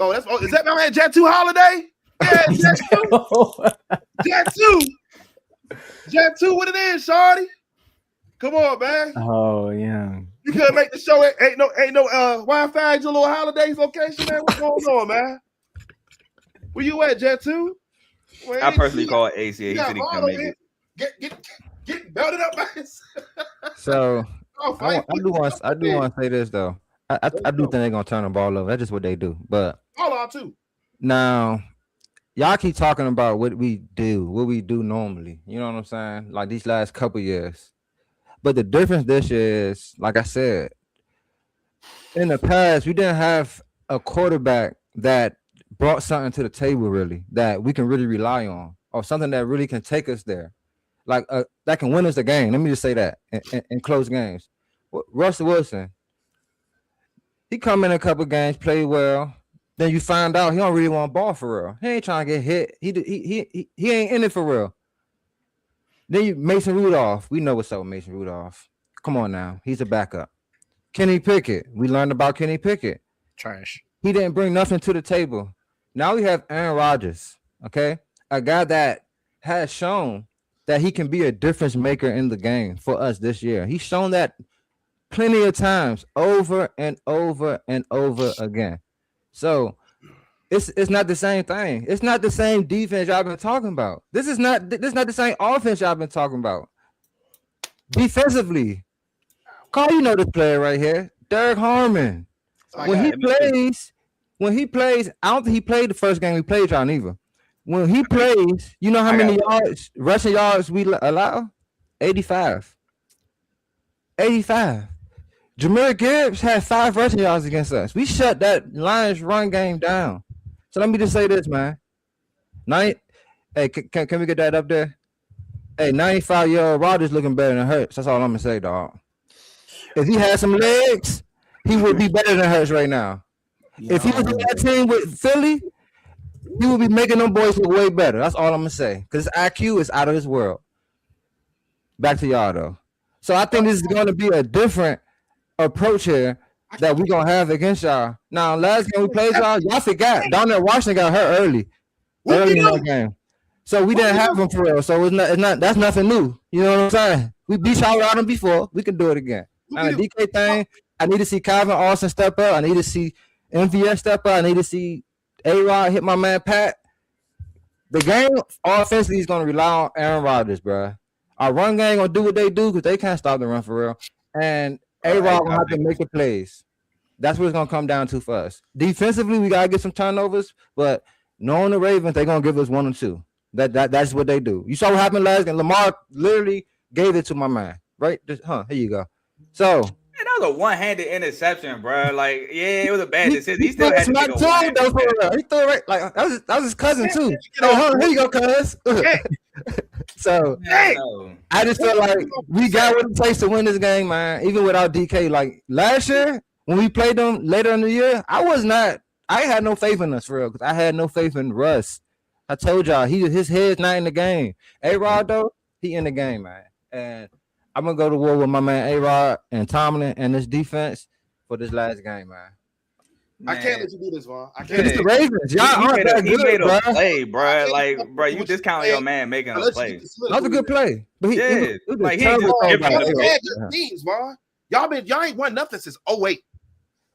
Is that my man Jet 2 Holiday? Yeah, Jet 2, what it is, shorty? Come on, man. Oh yeah. You couldn't make the show. Ain't no Wi-Fi at your little holidays location, man. What's going on, man? Where you at, Jet 2? I personally call it ACA. He said he couldn't make it. Get belted up by his. So I do want to say this though. I do think they're gonna turn the ball over. That's just what they do. But all on too. Now, y'all keep talking about what we do normally. You know what I'm saying? Like these last couple years. But the difference this year is, like I said, in the past, we didn't have a quarterback that brought something to the table, really, that we can really rely on, or something that really can take us there, like that can win us the game. Let me just say that in close games. Russell Wilson, he come in a couple games, play well, then you find out he don't really want ball for real. He ain't trying to get hit. He ain't in it for real. Then Mason Rudolph. We know what's up with Mason Rudolph. Come on now. He's a backup. Kenny Pickett. We learned about Kenny Pickett. Trash. He didn't bring nothing to the table. Now we have Aaron Rodgers, okay? A guy that has shown that he can be a difference maker in the game for us this year. He's shown that plenty of times over and over and over again. So it's not the same thing. It's not the same defense y'all been talking about. This is not the same offense y'all been talking about. Defensively, Carl, you know this player right here, Derek Harmon. When he plays, I don't think he played the first game we played y'all neither. When he plays, you know how many rushing yards we allow? 85. Jahmyr Gibbs had 5 rushing yards against us. We shut that Lions run game down. So let me just say this, man. Can we get that up there? Hey, 95-year-old Rodgers looking better than Hurts. That's all I'm gonna say, dog. If he had some legs, he would be better than Hurts right now. Yo. If he was on that team with Philly, he would be making them boys look way better. That's all I'm gonna say. Because his IQ is out of this world. Back to y'all though. So I think this is gonna be a different approach here that we're gonna have against y'all. Now, last game we played y'all forgot. Down there, Washington got hurt early in that game. So we didn't have him for real. So it's not that's nothing new. You know what I'm saying? We beat y'all without him before. We can do it again. Now the DK thing, I need to see Calvin Austin step up. I need to see MVS step up. I need to see A-Rod hit my man Pat. The game offensively is gonna rely on Aaron Rodgers, bro. Our run game gonna do what they do because they can't stop the run for real. And A-Rod gonna have to make the plays. That's what it's gonna come down to for us. Defensively, we gotta get some turnovers, but knowing the Ravens, they're gonna give us 1 or 2. That's what they do. You saw what happened last game. Lamar literally gave it to my man. Right? Here you go. So that was a one-handed interception, bro. Like, yeah, it was a bad decision. He still had to take a He threw it right. Like that was his cousin too. Here you go, cuz. So I just feel like we got what it takes to win this game, man. Even without DK. Like last year when we played them later in the year, I had no faith in us for real because I had no faith in Russ. I told y'all his head's not in the game. A-Rod though, he in the game, man. And I'm gonna go to war with my man A-Rod and Tomlin and this defense for this last game, man. I can't let you do this, Vaughn. I can't. It's the Ravens. Y'all aren't that good, made a play, bro. Like, bro, you discount your man making a play. That's a good play. But he ain't teams, Vaughn. Y'all ain't won nothing since 08.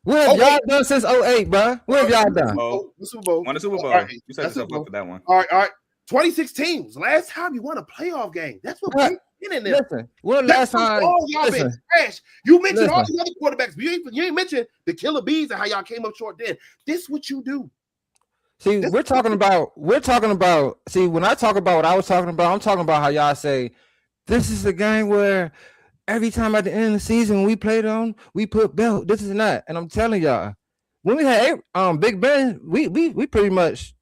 What have y'all done since 08, bro? What have y'all done? The Super Bowl. Won the Super Bowl. Right. You set yourself up for that one. All right. 2016 last time you won a playoff game. That's what we're in there. Listen, when last time y'all been trash. You mentioned all these other quarterbacks, but you ain't mentioned the killer bees and how y'all came up short then. This is what you do. See, we're talking about. See, when I talk about what I was talking about, I'm talking about how y'all say this is a game where every time at the end of the season we played on, we put belt. This is not, and I'm telling y'all, when we had Big Ben, we pretty much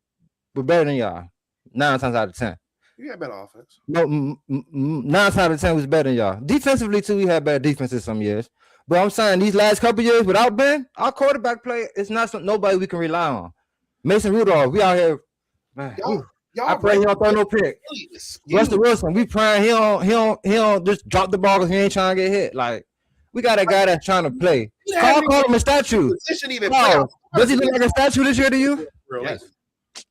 were better than y'all 9 times out of 10. You had better offense. No, 9 times out of 10 was better than y'all. Defensively too, we had better defenses some years. But I'm saying these last couple years without Ben, our quarterback play is not nobody we can rely on. Mason Rudolph, we out here, man. I pray he don't throw no pick. Russell Wilson, we praying he don't just drop the ball because he ain't trying to get hit. Like we got a guy that's trying to play. Call him a statue. Does he look like a statue this year to you? Yes.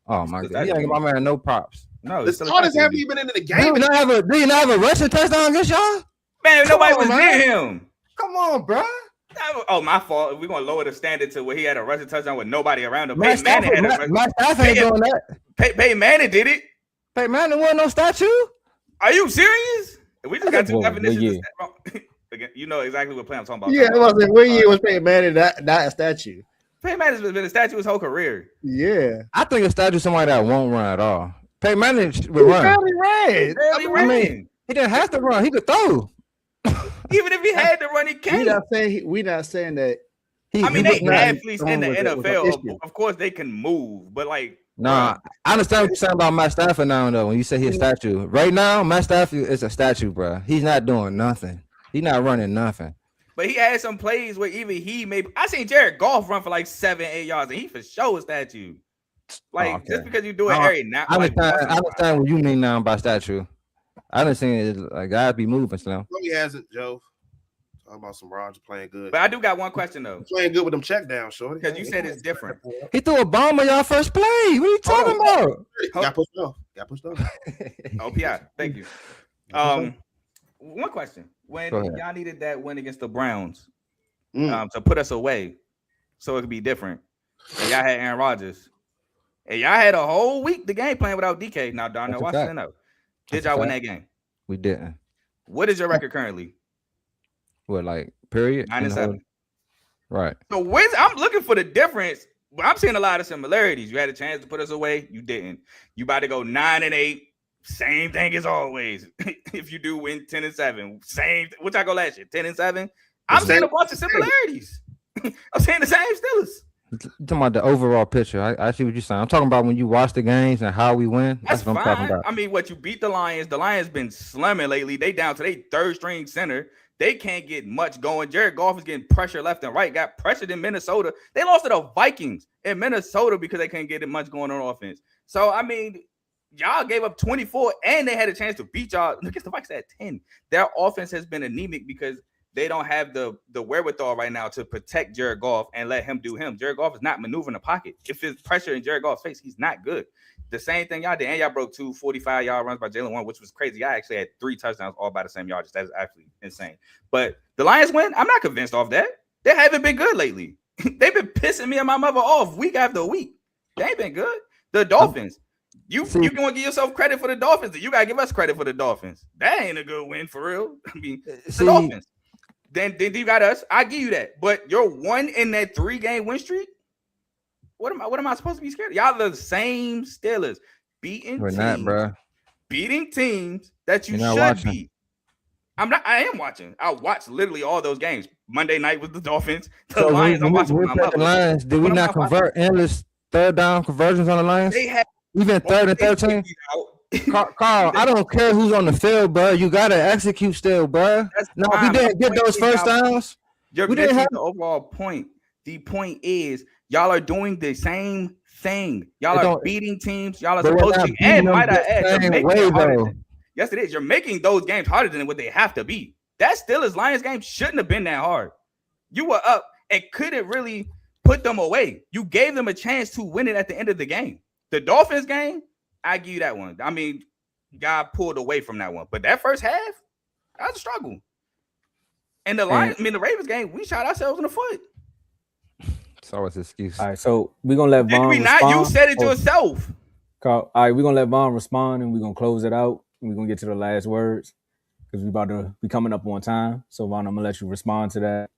Oh my God, he ain't give my man no props. No, the starters haven't even been in the game. Do you not have a rushing touchdown against y'all? Man, nobody was near him. Come on, bro. Oh, my fault. We're gonna lower the standard to where he had a rushing touchdown with nobody around him. Matt Stafford ain't doing that. Peyton Manning did it. Peyton Manning wasn't no statue. Are you serious? We just got two definitions. You know exactly what play I'm talking about. Yeah, what year was Peyton Manning not a statue? Peyton Manning has been a statue his whole career. Yeah, I think a statue is somebody that won't run at all. Peyton Manning would run. Ran. He didn't have to run. He could throw. Even if he had to run, he can't. We not saying that. They athletes in the NFL. Of course, they can move, but like. Nah, I understand what you're saying about Matt Stafford now, though. When you say he's a statue, right now, Matt Stafford is a statue, bro. He's not doing nothing. He's not running nothing. But he had some plays where even he made. I seen Jared Goff run for like 7-8 yards, and he for sure a statue. Like just because you do it every now. I understand what you mean now by statue. I done seen it like guys be moving, Slim. No, he hasn't, Joe. Talking about some Roger playing good. But I do got one question though. Playing good with them check down, shorty. Because you said it's different. He threw a bomb on y'all first play. What are you talking about? Got pushed off. OPI. Thank you. One question. When y'all needed that win against the Browns to put us away so it could be different, and y'all had Aaron Rodgers, and y'all had a whole week the game plan without DK. Now, Darnell Washington, no. Did y'all win that game? We didn't. What is your record currently? What, like, period? 9-7. Right. So I'm looking for the difference, but I'm seeing a lot of similarities. You had a chance to put us away. You didn't. You about to go 9-8. Same thing as always. If you do win 10-7, same. Which I go last year, 10-7. I'm seeing a bunch of similarities. I'm saying the same Steelers. You're talking about the overall picture. I see what you're saying. I'm talking about when you watch the games and how we win. That's what I'm talking about. I mean, what you beat the Lions. The Lions been slumming lately. They down to their third string center. They can't get much going. Jared Goff is getting pressure left and right. Got pressured in Minnesota. They lost to the Vikings in Minnesota because they couldn't get much going on offense. So, I mean, y'all gave up 24 and they had a chance to beat y'all. Look at the Vikings at 10. Their offense has been anemic because they don't have the wherewithal right now to protect Jared Goff and let him do him. Jared Goff is not maneuvering the pocket. If there's pressure in Jared Goff's face, he's not good. The same thing y'all did. And y'all broke 2 45-yard runs by Jalen Warren, which was crazy. I actually had 3 touchdowns all by the same yardage. That is actually insane. But the Lions win. I'm not convinced off that. They haven't been good lately. They've been pissing me and my mother off week after week. They ain't been good. The Dolphins. You gonna give yourself credit for the Dolphins. You gotta give us credit for the Dolphins. That ain't a good win for real. I mean, the Dolphins. Then you got us. I give you that. But you're 1 in that 3-game win streak. What am I supposed to be scared of? Y'all the same Steelers beating teams that you should beat. I am watching. I watch literally all those games. Monday night with the Dolphins. The Lions. I'm watching with my mother. Lions. Did we not convert endless third down conversions on the Lions? They had even 3rd and 13. Carl, I don't care who's on the field, bro. You gotta execute still, bro. No, we didn't get those first downs. We didn't have the overall point. The point is, y'all are doing the same thing. Y'all are beating teams. Y'all are supposed to. And might I add, you're making it harder. Yes, it is. You're making those games harder than what they have to be. That Steelers Lions game shouldn't have been that hard. You were up and couldn't really put them away. You gave them a chance to win it at the end of the game. The Dolphins game, I give you that one. I mean, God pulled away from that one. But that first half, that was a struggle. And the Lions, the Ravens game, we shot ourselves in the foot. It's always an excuse. All right, so we're going to let Vaughn respond. You said it yourself. Carl, all right, we're going to let Vaughn respond, and we're going to close it out. And we're going to get to the last words because we're about to be coming up on time. So, Vaughn, I'm going to let you respond to that.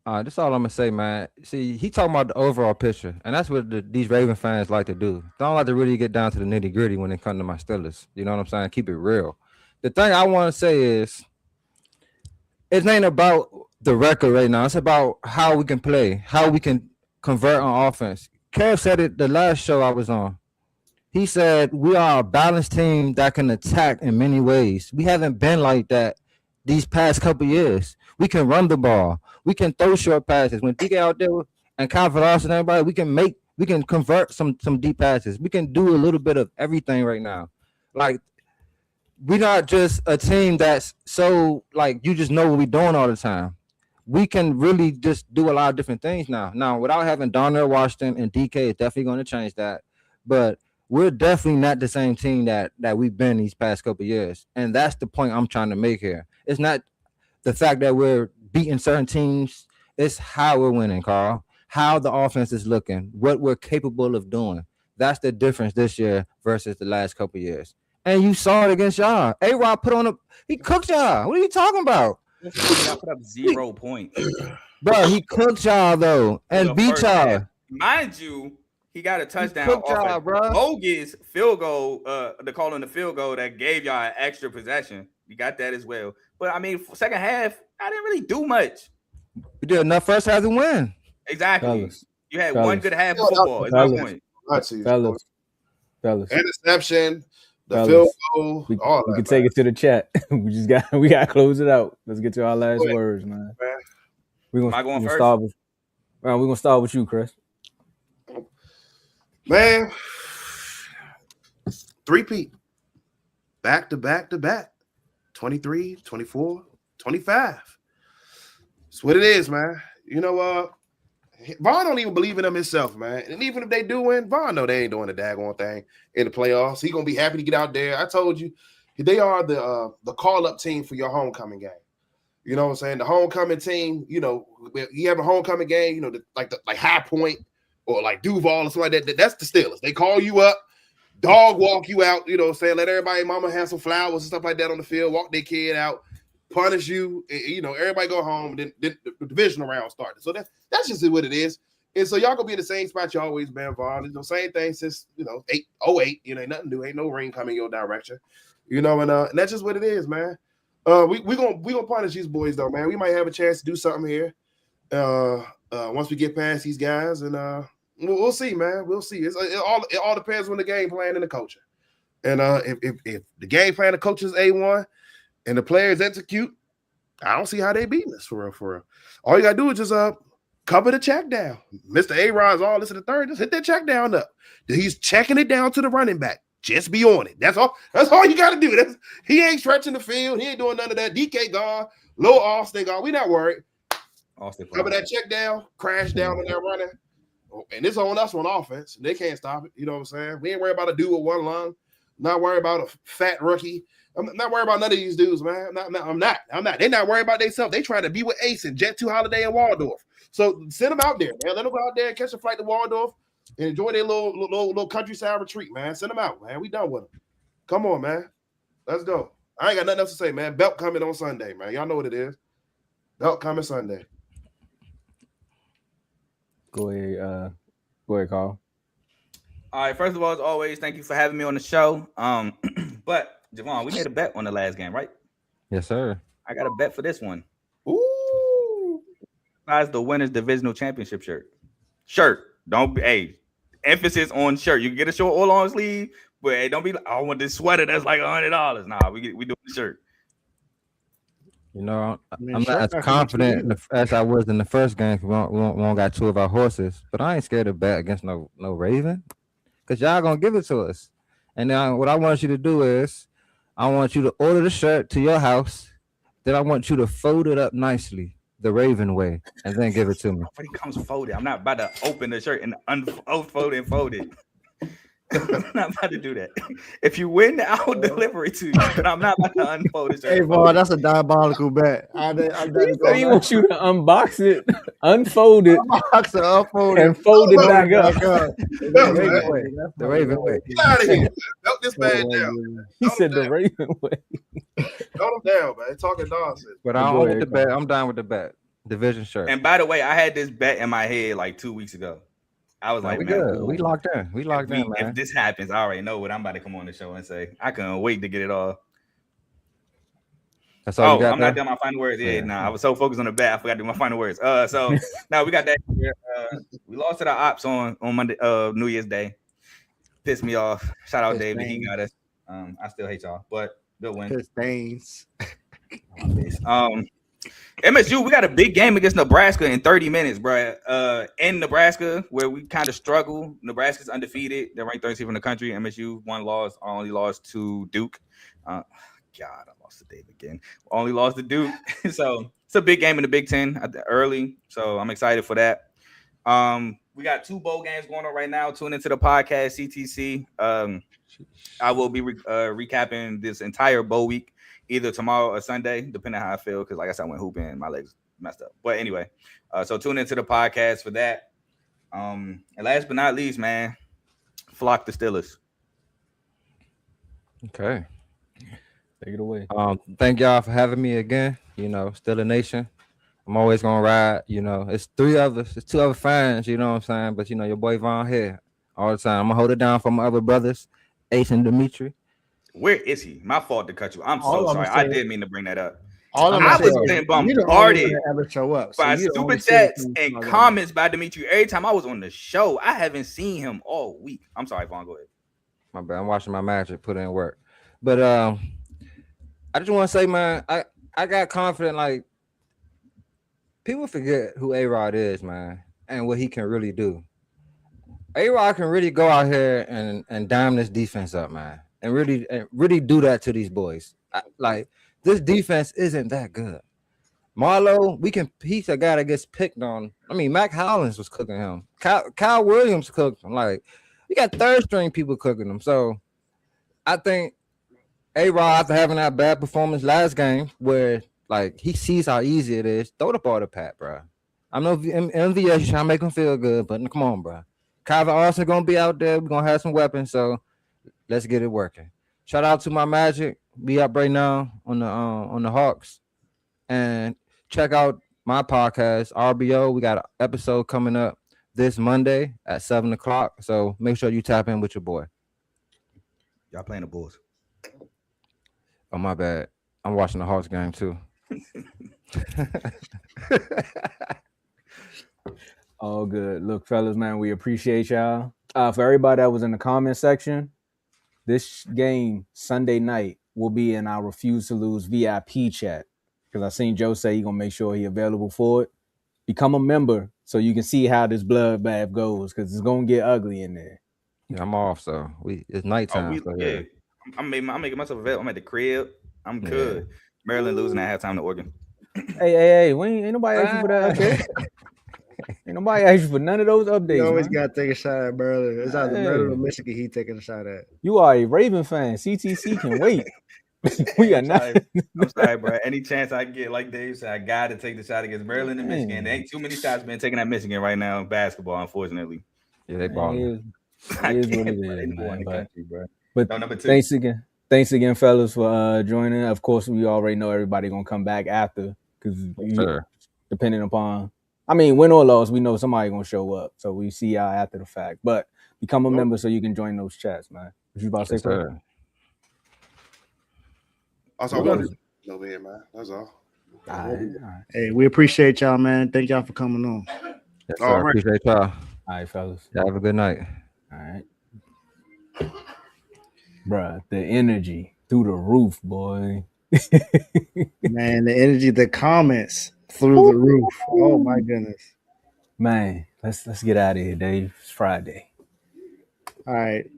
That's all I'm gonna say, man. See, he talking about the overall picture, and that's what these Raven fans like to do. They don't like to really get down to the nitty gritty when it comes to my Steelers. You know what I'm saying? Keep it real. The thing I want to say is, it ain't about the record right now. It's about how we can play, how we can convert on offense. Kev said it the last show I was on. He said we are a balanced team that can attack in many ways. We haven't been like that these past couple years. We can run the ball. We can throw short passes. When DK out there and Calvin Austin and everybody, we can convert some deep passes. We can do a little bit of everything right now. Like, we're not just a team that's so, like, you just know what we're doing all the time. We can really just do a lot of different things now. Now, without having Darnell Washington and DK, it's definitely going to change that. but we're definitely not the same team that we've been these past couple of years. And that's the point I'm trying to make here. It's not the fact that we're beating certain teams. It's how we're winning, Carl. How the offense is looking, what we're capable of doing. That's the difference this year versus the last couple of years. And you saw it against y'all. A-Rod he cooked y'all. What are you talking about? He put up 0 points. Bro, he cooked y'all though and beat y'all. Mind you, he got a touchdown off a bogus field goal. The call on the field goal that gave y'all an extra possession. You got that as well. But I mean, second half, I didn't really do much. We did enough first half to win. Exactly. You had one good half of football. Is my point. Fellas. Interception, the field goal. We can take it to the chat. we got to close it out. Let's get to our last words, man. We're gonna start with you, Chris. Man, 3-peat. Back to back to back. 23, 24, 25. That's what it is, man. You know, Vaughn don't even believe in them himself, man. And even if they do win, Vaughn know they ain't doing the daggone thing in the playoffs. He gonna be happy to get out there. I told you, they are the call-up team for your homecoming game. You know what I'm saying? The homecoming team, you know, you have a homecoming game, you know, like High Point or like Duval or something like that. That's the Steelers. They call you up, dog walk you out, you know what I'm saying? Let everybody, mama have some flowers and stuff like that on the field, walk their kid out, punish you, and, you know, everybody go home, and then the divisional round started. So that's just what it is. And so y'all gonna be in the same spot you always been, Vaughn. It's the same thing since, you know, 08. You know, ain't nothing new, ain't no ring coming your direction. You know, and that's just what it is, man. We gonna punish these boys though, man. We might have a chance to do something here. Once we get past these guys, and we'll see, man. We'll see. It all depends on the game plan and the coaching. And if the game plan, the coach is A1, and the players execute, I don't see how they beating us for real. All you gotta do is just cover the check down. Mr. A-Rod's all this in the third. Just hit that check down up. He's checking it down to the running back. Just be on it. That's all you got to do. He ain't stretching the field. He ain't doing none of that. DK gone. Low Austin gone. We not worried. Cover that check down. Crash down on that running. And it's on us on offense. They can't stop it. You know what I'm saying? We ain't worried about a dude with one lung. Not worried about a fat rookie. I'm not worried about none of these dudes, man. I'm not. They're not worried about themselves. They trying to be with Ace and Jet 2 Holiday and Waldorf. So send them out there, man. Let them go out there and catch a flight to Waldorf and enjoy their little countryside retreat, man. Send them out, man. We done with them. Come on, man. Let's go. I ain't got nothing else to say, man. Belt coming on Sunday, man. Y'all know what it is. Belt coming Sunday. Go ahead, Carl. All right. First of all, as always, thank you for having me on the show. But Javon, we made a bet on the last game, right? Yes, sir. I got a bet for this one. Ooh. Besides the winners divisional championship shirt. Don't be, hey, emphasis on shirt. You can get a short or long sleeve, but hey, don't be like, I want this sweater that's like $100. Nah, we doing the shirt. You know, I'm not as confident as I was in the first game. We don't got two of our horses, but I ain't scared to bet against no Raven, because y'all gonna give it to us. And now what I want you to do is, I want you to order the shirt to your house. Then I want you to fold it up nicely, the Raven way, and then give it to me. Nobody comes folded. I'm not about to open the shirt and unfold and fold it. I'm not about to do that. If you win, I'll deliver it to you. But I'm not about to unfold it. Hey, boy, that's a diabolical bet. He wants you to unbox it, unfold it, and fold it back up. The Raven way. Get out of here. Belt this man down. He said the Raven way. Belt him down, man. Talking nonsense. But I don't want the bet. I'm down with the bet. Division shirt. And by the way, I had this bet in my head like 2 weeks ago. I was like, we man, good. We locked in. Man. If this happens, I already know what I'm about to come on the show and say. I couldn't wait to get it all. That's all you got. I'm not done my final words. Yeah, I was so focused on the bet, I forgot to do my final words. So now we got that. We lost to the Ops on Monday, New Year's Day. Pissed me off. Shout out David, he got us. I still hate y'all, but good win. His things. MSU, we got a big game against Nebraska in 30 minutes, bro. In Nebraska, where we kind of struggle. Nebraska's undefeated. They're ranked 13th in the country. MSU, one loss, only lost to Duke. God, I lost to Dave again. Only lost to Duke. So it's a big game in the Big Ten early. So I'm excited for that. We got 2 bowl games going on right now. Tune into the podcast, CTC. I will be recapping this entire bowl week, either tomorrow or Sunday, depending on how I feel. Because like I said, I went hooping and my legs messed up. But anyway, so tune into the podcast for that. And last but not least, man, flock the Steelers. Okay. Take it away. Thank y'all for having me again. You know, Steeler Nation. I'm always gonna ride. You know, it's 3 others, it's 2 other fans. You know what I'm saying? But you know, your boy Von here all the time. I'm gonna hold it down for my other brothers, Ace and Dimitri. Where is he? My fault to cut you. I'm so sorry. I did mean to bring that up. All I was getting bombarded ever show up by super chats and comments by Dimitri every time I was on the show. I haven't seen him all week. I'm sorry, Vaughn. Go ahead. My bad. I'm watching my Magic put in work. But I just want to say, man, I got confident. Like, people forget who A-Rod is, man, and what he can really do. A-Rod can really go out here and dime this defense up, man, and really do that to these boys. Like, this defense isn't that good. Marlo, he's a guy that gets picked on. I mean, Mac Hollins was cooking him. Kyle Williams cooked him. Like, we got third string people cooking him. So I think A-Rod, after having that bad performance last game, where like he sees how easy it is, throw the ball to Pat, bro. I know MVS is trying to make him feel good, but come on, bro. Calvin Austin gonna be out there. We're gonna have some weapons, so let's get it working. Shout out to my Magic. Be up right now on the Hawks, and check out my podcast RBO. We got an episode coming up this Monday at 7:00. So make sure you tap in with your boy. Y'all playing the Bulls? Oh, my bad. I'm watching the Hawks game too. All good. Look, fellas, man, we appreciate y'all. For everybody that was in the comment section, this game Sunday night will be in our Refuse to Lose VIP chat, because I seen Joe say he's gonna make sure he's available for it. Become a member so you can see how this bloodbath goes, because it's gonna get ugly in there. Yeah, I'm off, so it's nighttime. Yeah. I'm making myself available. I'm at the crib. I'm good. Maryland losing at halftime to Oregon. Hey, ain't nobody asked you for that update. Ain't nobody asked you for none of those updates. You always got to take a shot at Maryland. It's either Maryland or Michigan he taking a shot at. You are a Raven fan. CTC can wait. We are not. I'm sorry, bro. Any chance I get, like Dave said, I got to take the shot against Maryland and Michigan. There ain't too many shots being taken at Michigan right now in basketball, unfortunately. Yeah, they balling. It is what it is, man. But number 2. Thanks again, fellas, for joining. Of course, we already know everybody gonna come back after, because depending upon, I mean, win or loss, we know somebody gonna show up. So we see y'all after the fact. But become a member so you can join those chats, man. What you about to say, sir? That's all I wanted over here, man. That's all. All right. Hey, we appreciate y'all, man. Thank y'all for coming on. Yes, sir. Appreciate y'all. All right, fellas. Y'all have a good night. All right. Bruh, the energy through the roof, boy. Man, the energy, the comments through the roof. Oh my goodness. Man, let's get out of here, Dave. It's Friday. All right.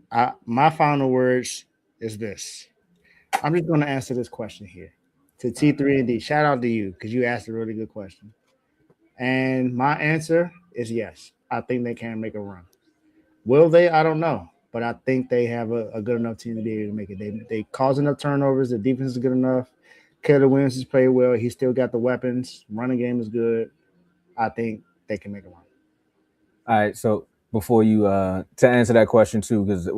My final words is this. I'm just going to answer this question here to T3 and D. Shout out to you, because you asked a really good question. And my answer is yes. I think they can make a run. Will they? I don't know. But I think they have a good enough team to be able to make it. They cause enough turnovers. The defense is good enough. Caleb Williams has played well. He's still got the weapons. Running game is good. I think they can make a run. All right, so before you to answer that question too, because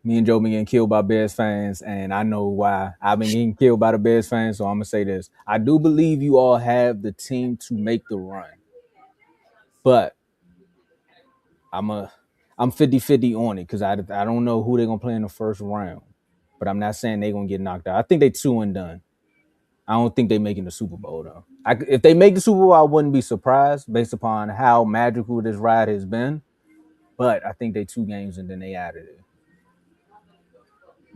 me and Joe been getting killed by Bears fans, and I know why I've been getting killed by the Bears fans, so I'm gonna say this. I do believe you all have the team to make the run. But I'm 50-50 on it, because I don't know who they're going to play in the first round. But I'm not saying they're going to get knocked out. I think they 2 and done. I don't think they're making the Super Bowl, though. If they make the Super Bowl, I wouldn't be surprised based upon how magical this ride has been. But I think they 2 games and then they out of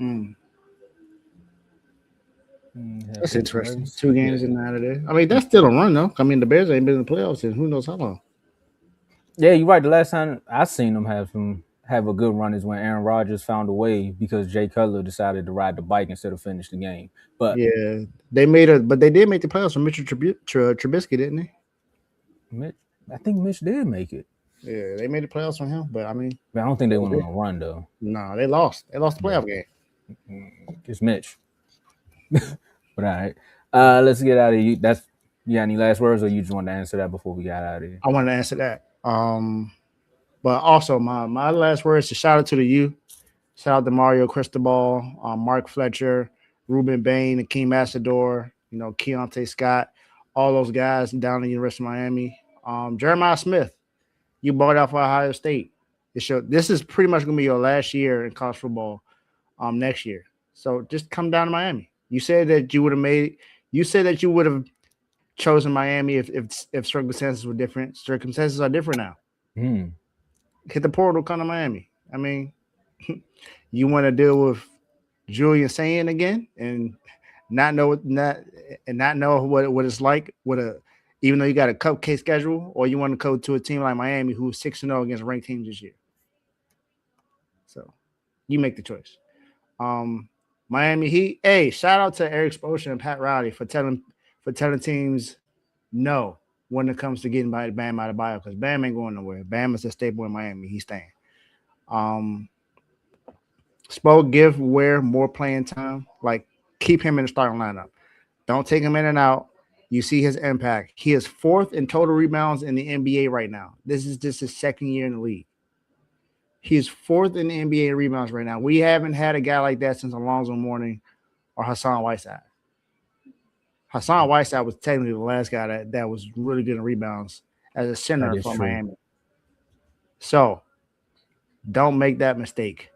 there. That's interesting. 2 games and out of there. I mean, that's still a run, though. I mean, the Bears ain't been in the playoffs in who knows how long. Yeah, you're right. The last time I seen them have a good run is when Aaron Rodgers found a way, because Jay Cutler decided to ride the bike instead of finish the game. But yeah, they did make the playoffs with Mitchell Trubisky, didn't they? I think Mitch did make it. Yeah, they made the playoffs on him, but I mean, I don't think they went on a run though. No, they lost. They lost the playoff game. It's Mitch. But all right, let's get out of you. You got any last words, or you just want to answer that before we got out of here? I wanted to answer that. But also my last words to shout out to the U. Shout out to Mario Cristobal, Mark Fletcher, Ruben Bain, Akeem Asador, Keontae Scott, all those guys down at the University of Miami. Jeremiah Smith, you bought out for Ohio State. This is pretty much going to be your last year in college football next year. So just come down to Miami. You said that you would have chosen Miami if circumstances were different. Circumstances are different now. Hit the portal, come to Miami. I mean, you want to deal with Julian Sand again and not know what it's like even though you got a cupcake schedule, or you want to go to a team like Miami who's 6-0 against ranked teams this year. So you make the choice. Miami Heat. Hey, shout out to Eric Spoelstra and Pat Riley for telling teams no when it comes to getting Bam out of bio, because Bam ain't going nowhere. Bam is a staple in Miami. He's staying. Spo, give Ware more playing time. Like, keep him in the starting lineup. Don't take him in and out. You see his impact. He is 4th in total rebounds in the NBA right now. This is just his second year in the league. He's 4th in the NBA in rebounds right now. We haven't had a guy like that since Alonzo Mourning or Hassan Whiteside. Hassan Whiteside was technically the last guy that was really good in rebounds as a center for Miami. So don't make that mistake.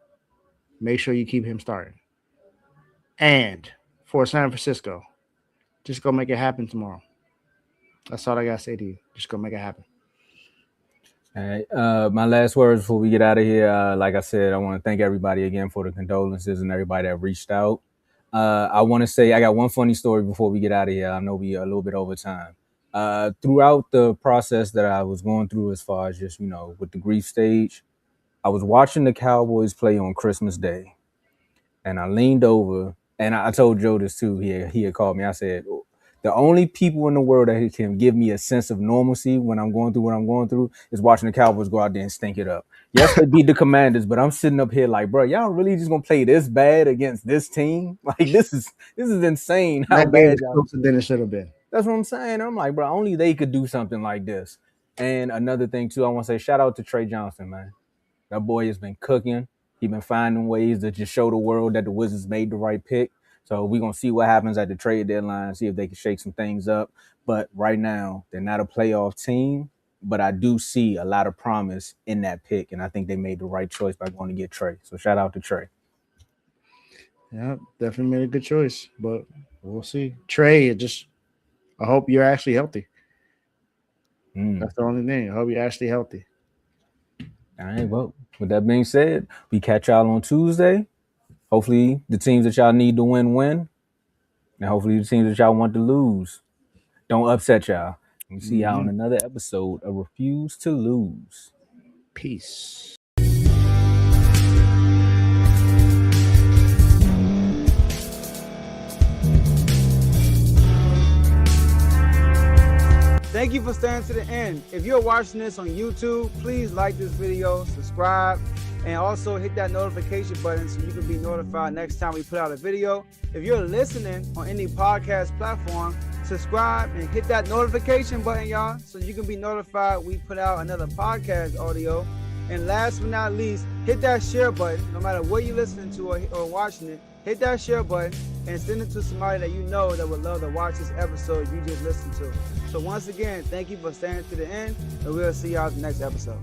Make sure you keep him starting. And for San Francisco, just go make it happen tomorrow. That's all I got to say to you. Just go make it happen. All right. My last words before we get out of here. Like I said, I want to thank everybody again for the condolences and everybody that reached out. I want to say I got one funny story before we get out of here. I know we are a little bit over time. Throughout the process that I was going through as far as just, with the grief stage, I was watching the Cowboys play on Christmas Day, and I leaned over, and I told Joe this too. He had called me. I said, the only people in the world that can give me a sense of normalcy when I'm going through what I'm going through is watching the Cowboys go out there and stink it up. Yes, they beat the Commanders, but I'm sitting up here like, bro, y'all really just gonna play this bad against this team? Like, this is insane how bad y'all. Than it should have been. That's what I'm saying. I'm like, bro, only they could do something like this. And another thing too, I want to say shout out to Trey Johnson, man. That boy has been cooking. He's been finding ways to just show the world that the Wizards made the right pick. So we're going to see what happens at the trade deadline, see if they can shake some things up. But right now, they're not a playoff team, but I do see a lot of promise in that pick, and I think they made the right choice by going to get Trey. So shout out to Trey. Yeah, definitely made a good choice, but we'll see. Trey, I hope you're actually healthy. That's the only thing. I hope you're actually healthy. All right, well, with that being said, we catch y'all on Tuesday. Hopefully the teams that y'all need to win. And hopefully the teams that y'all want to lose don't upset y'all. We see y'all on another episode of Refuse to Lose. Peace. Thank you for staying to the end. If you're watching this on YouTube, please like this video, subscribe, and also hit that notification button so you can be notified next time we put out a video. If you're listening on any podcast platform, subscribe and hit that notification button, y'all, so you can be notified we put out another podcast audio. And last but not least, hit that share button. No matter what you're listening to or watching it, hit that share button and send it to somebody that you know that would love to watch this episode you just listened to. So once again, thank you for staying to the end, and we'll see y'all in the next episode.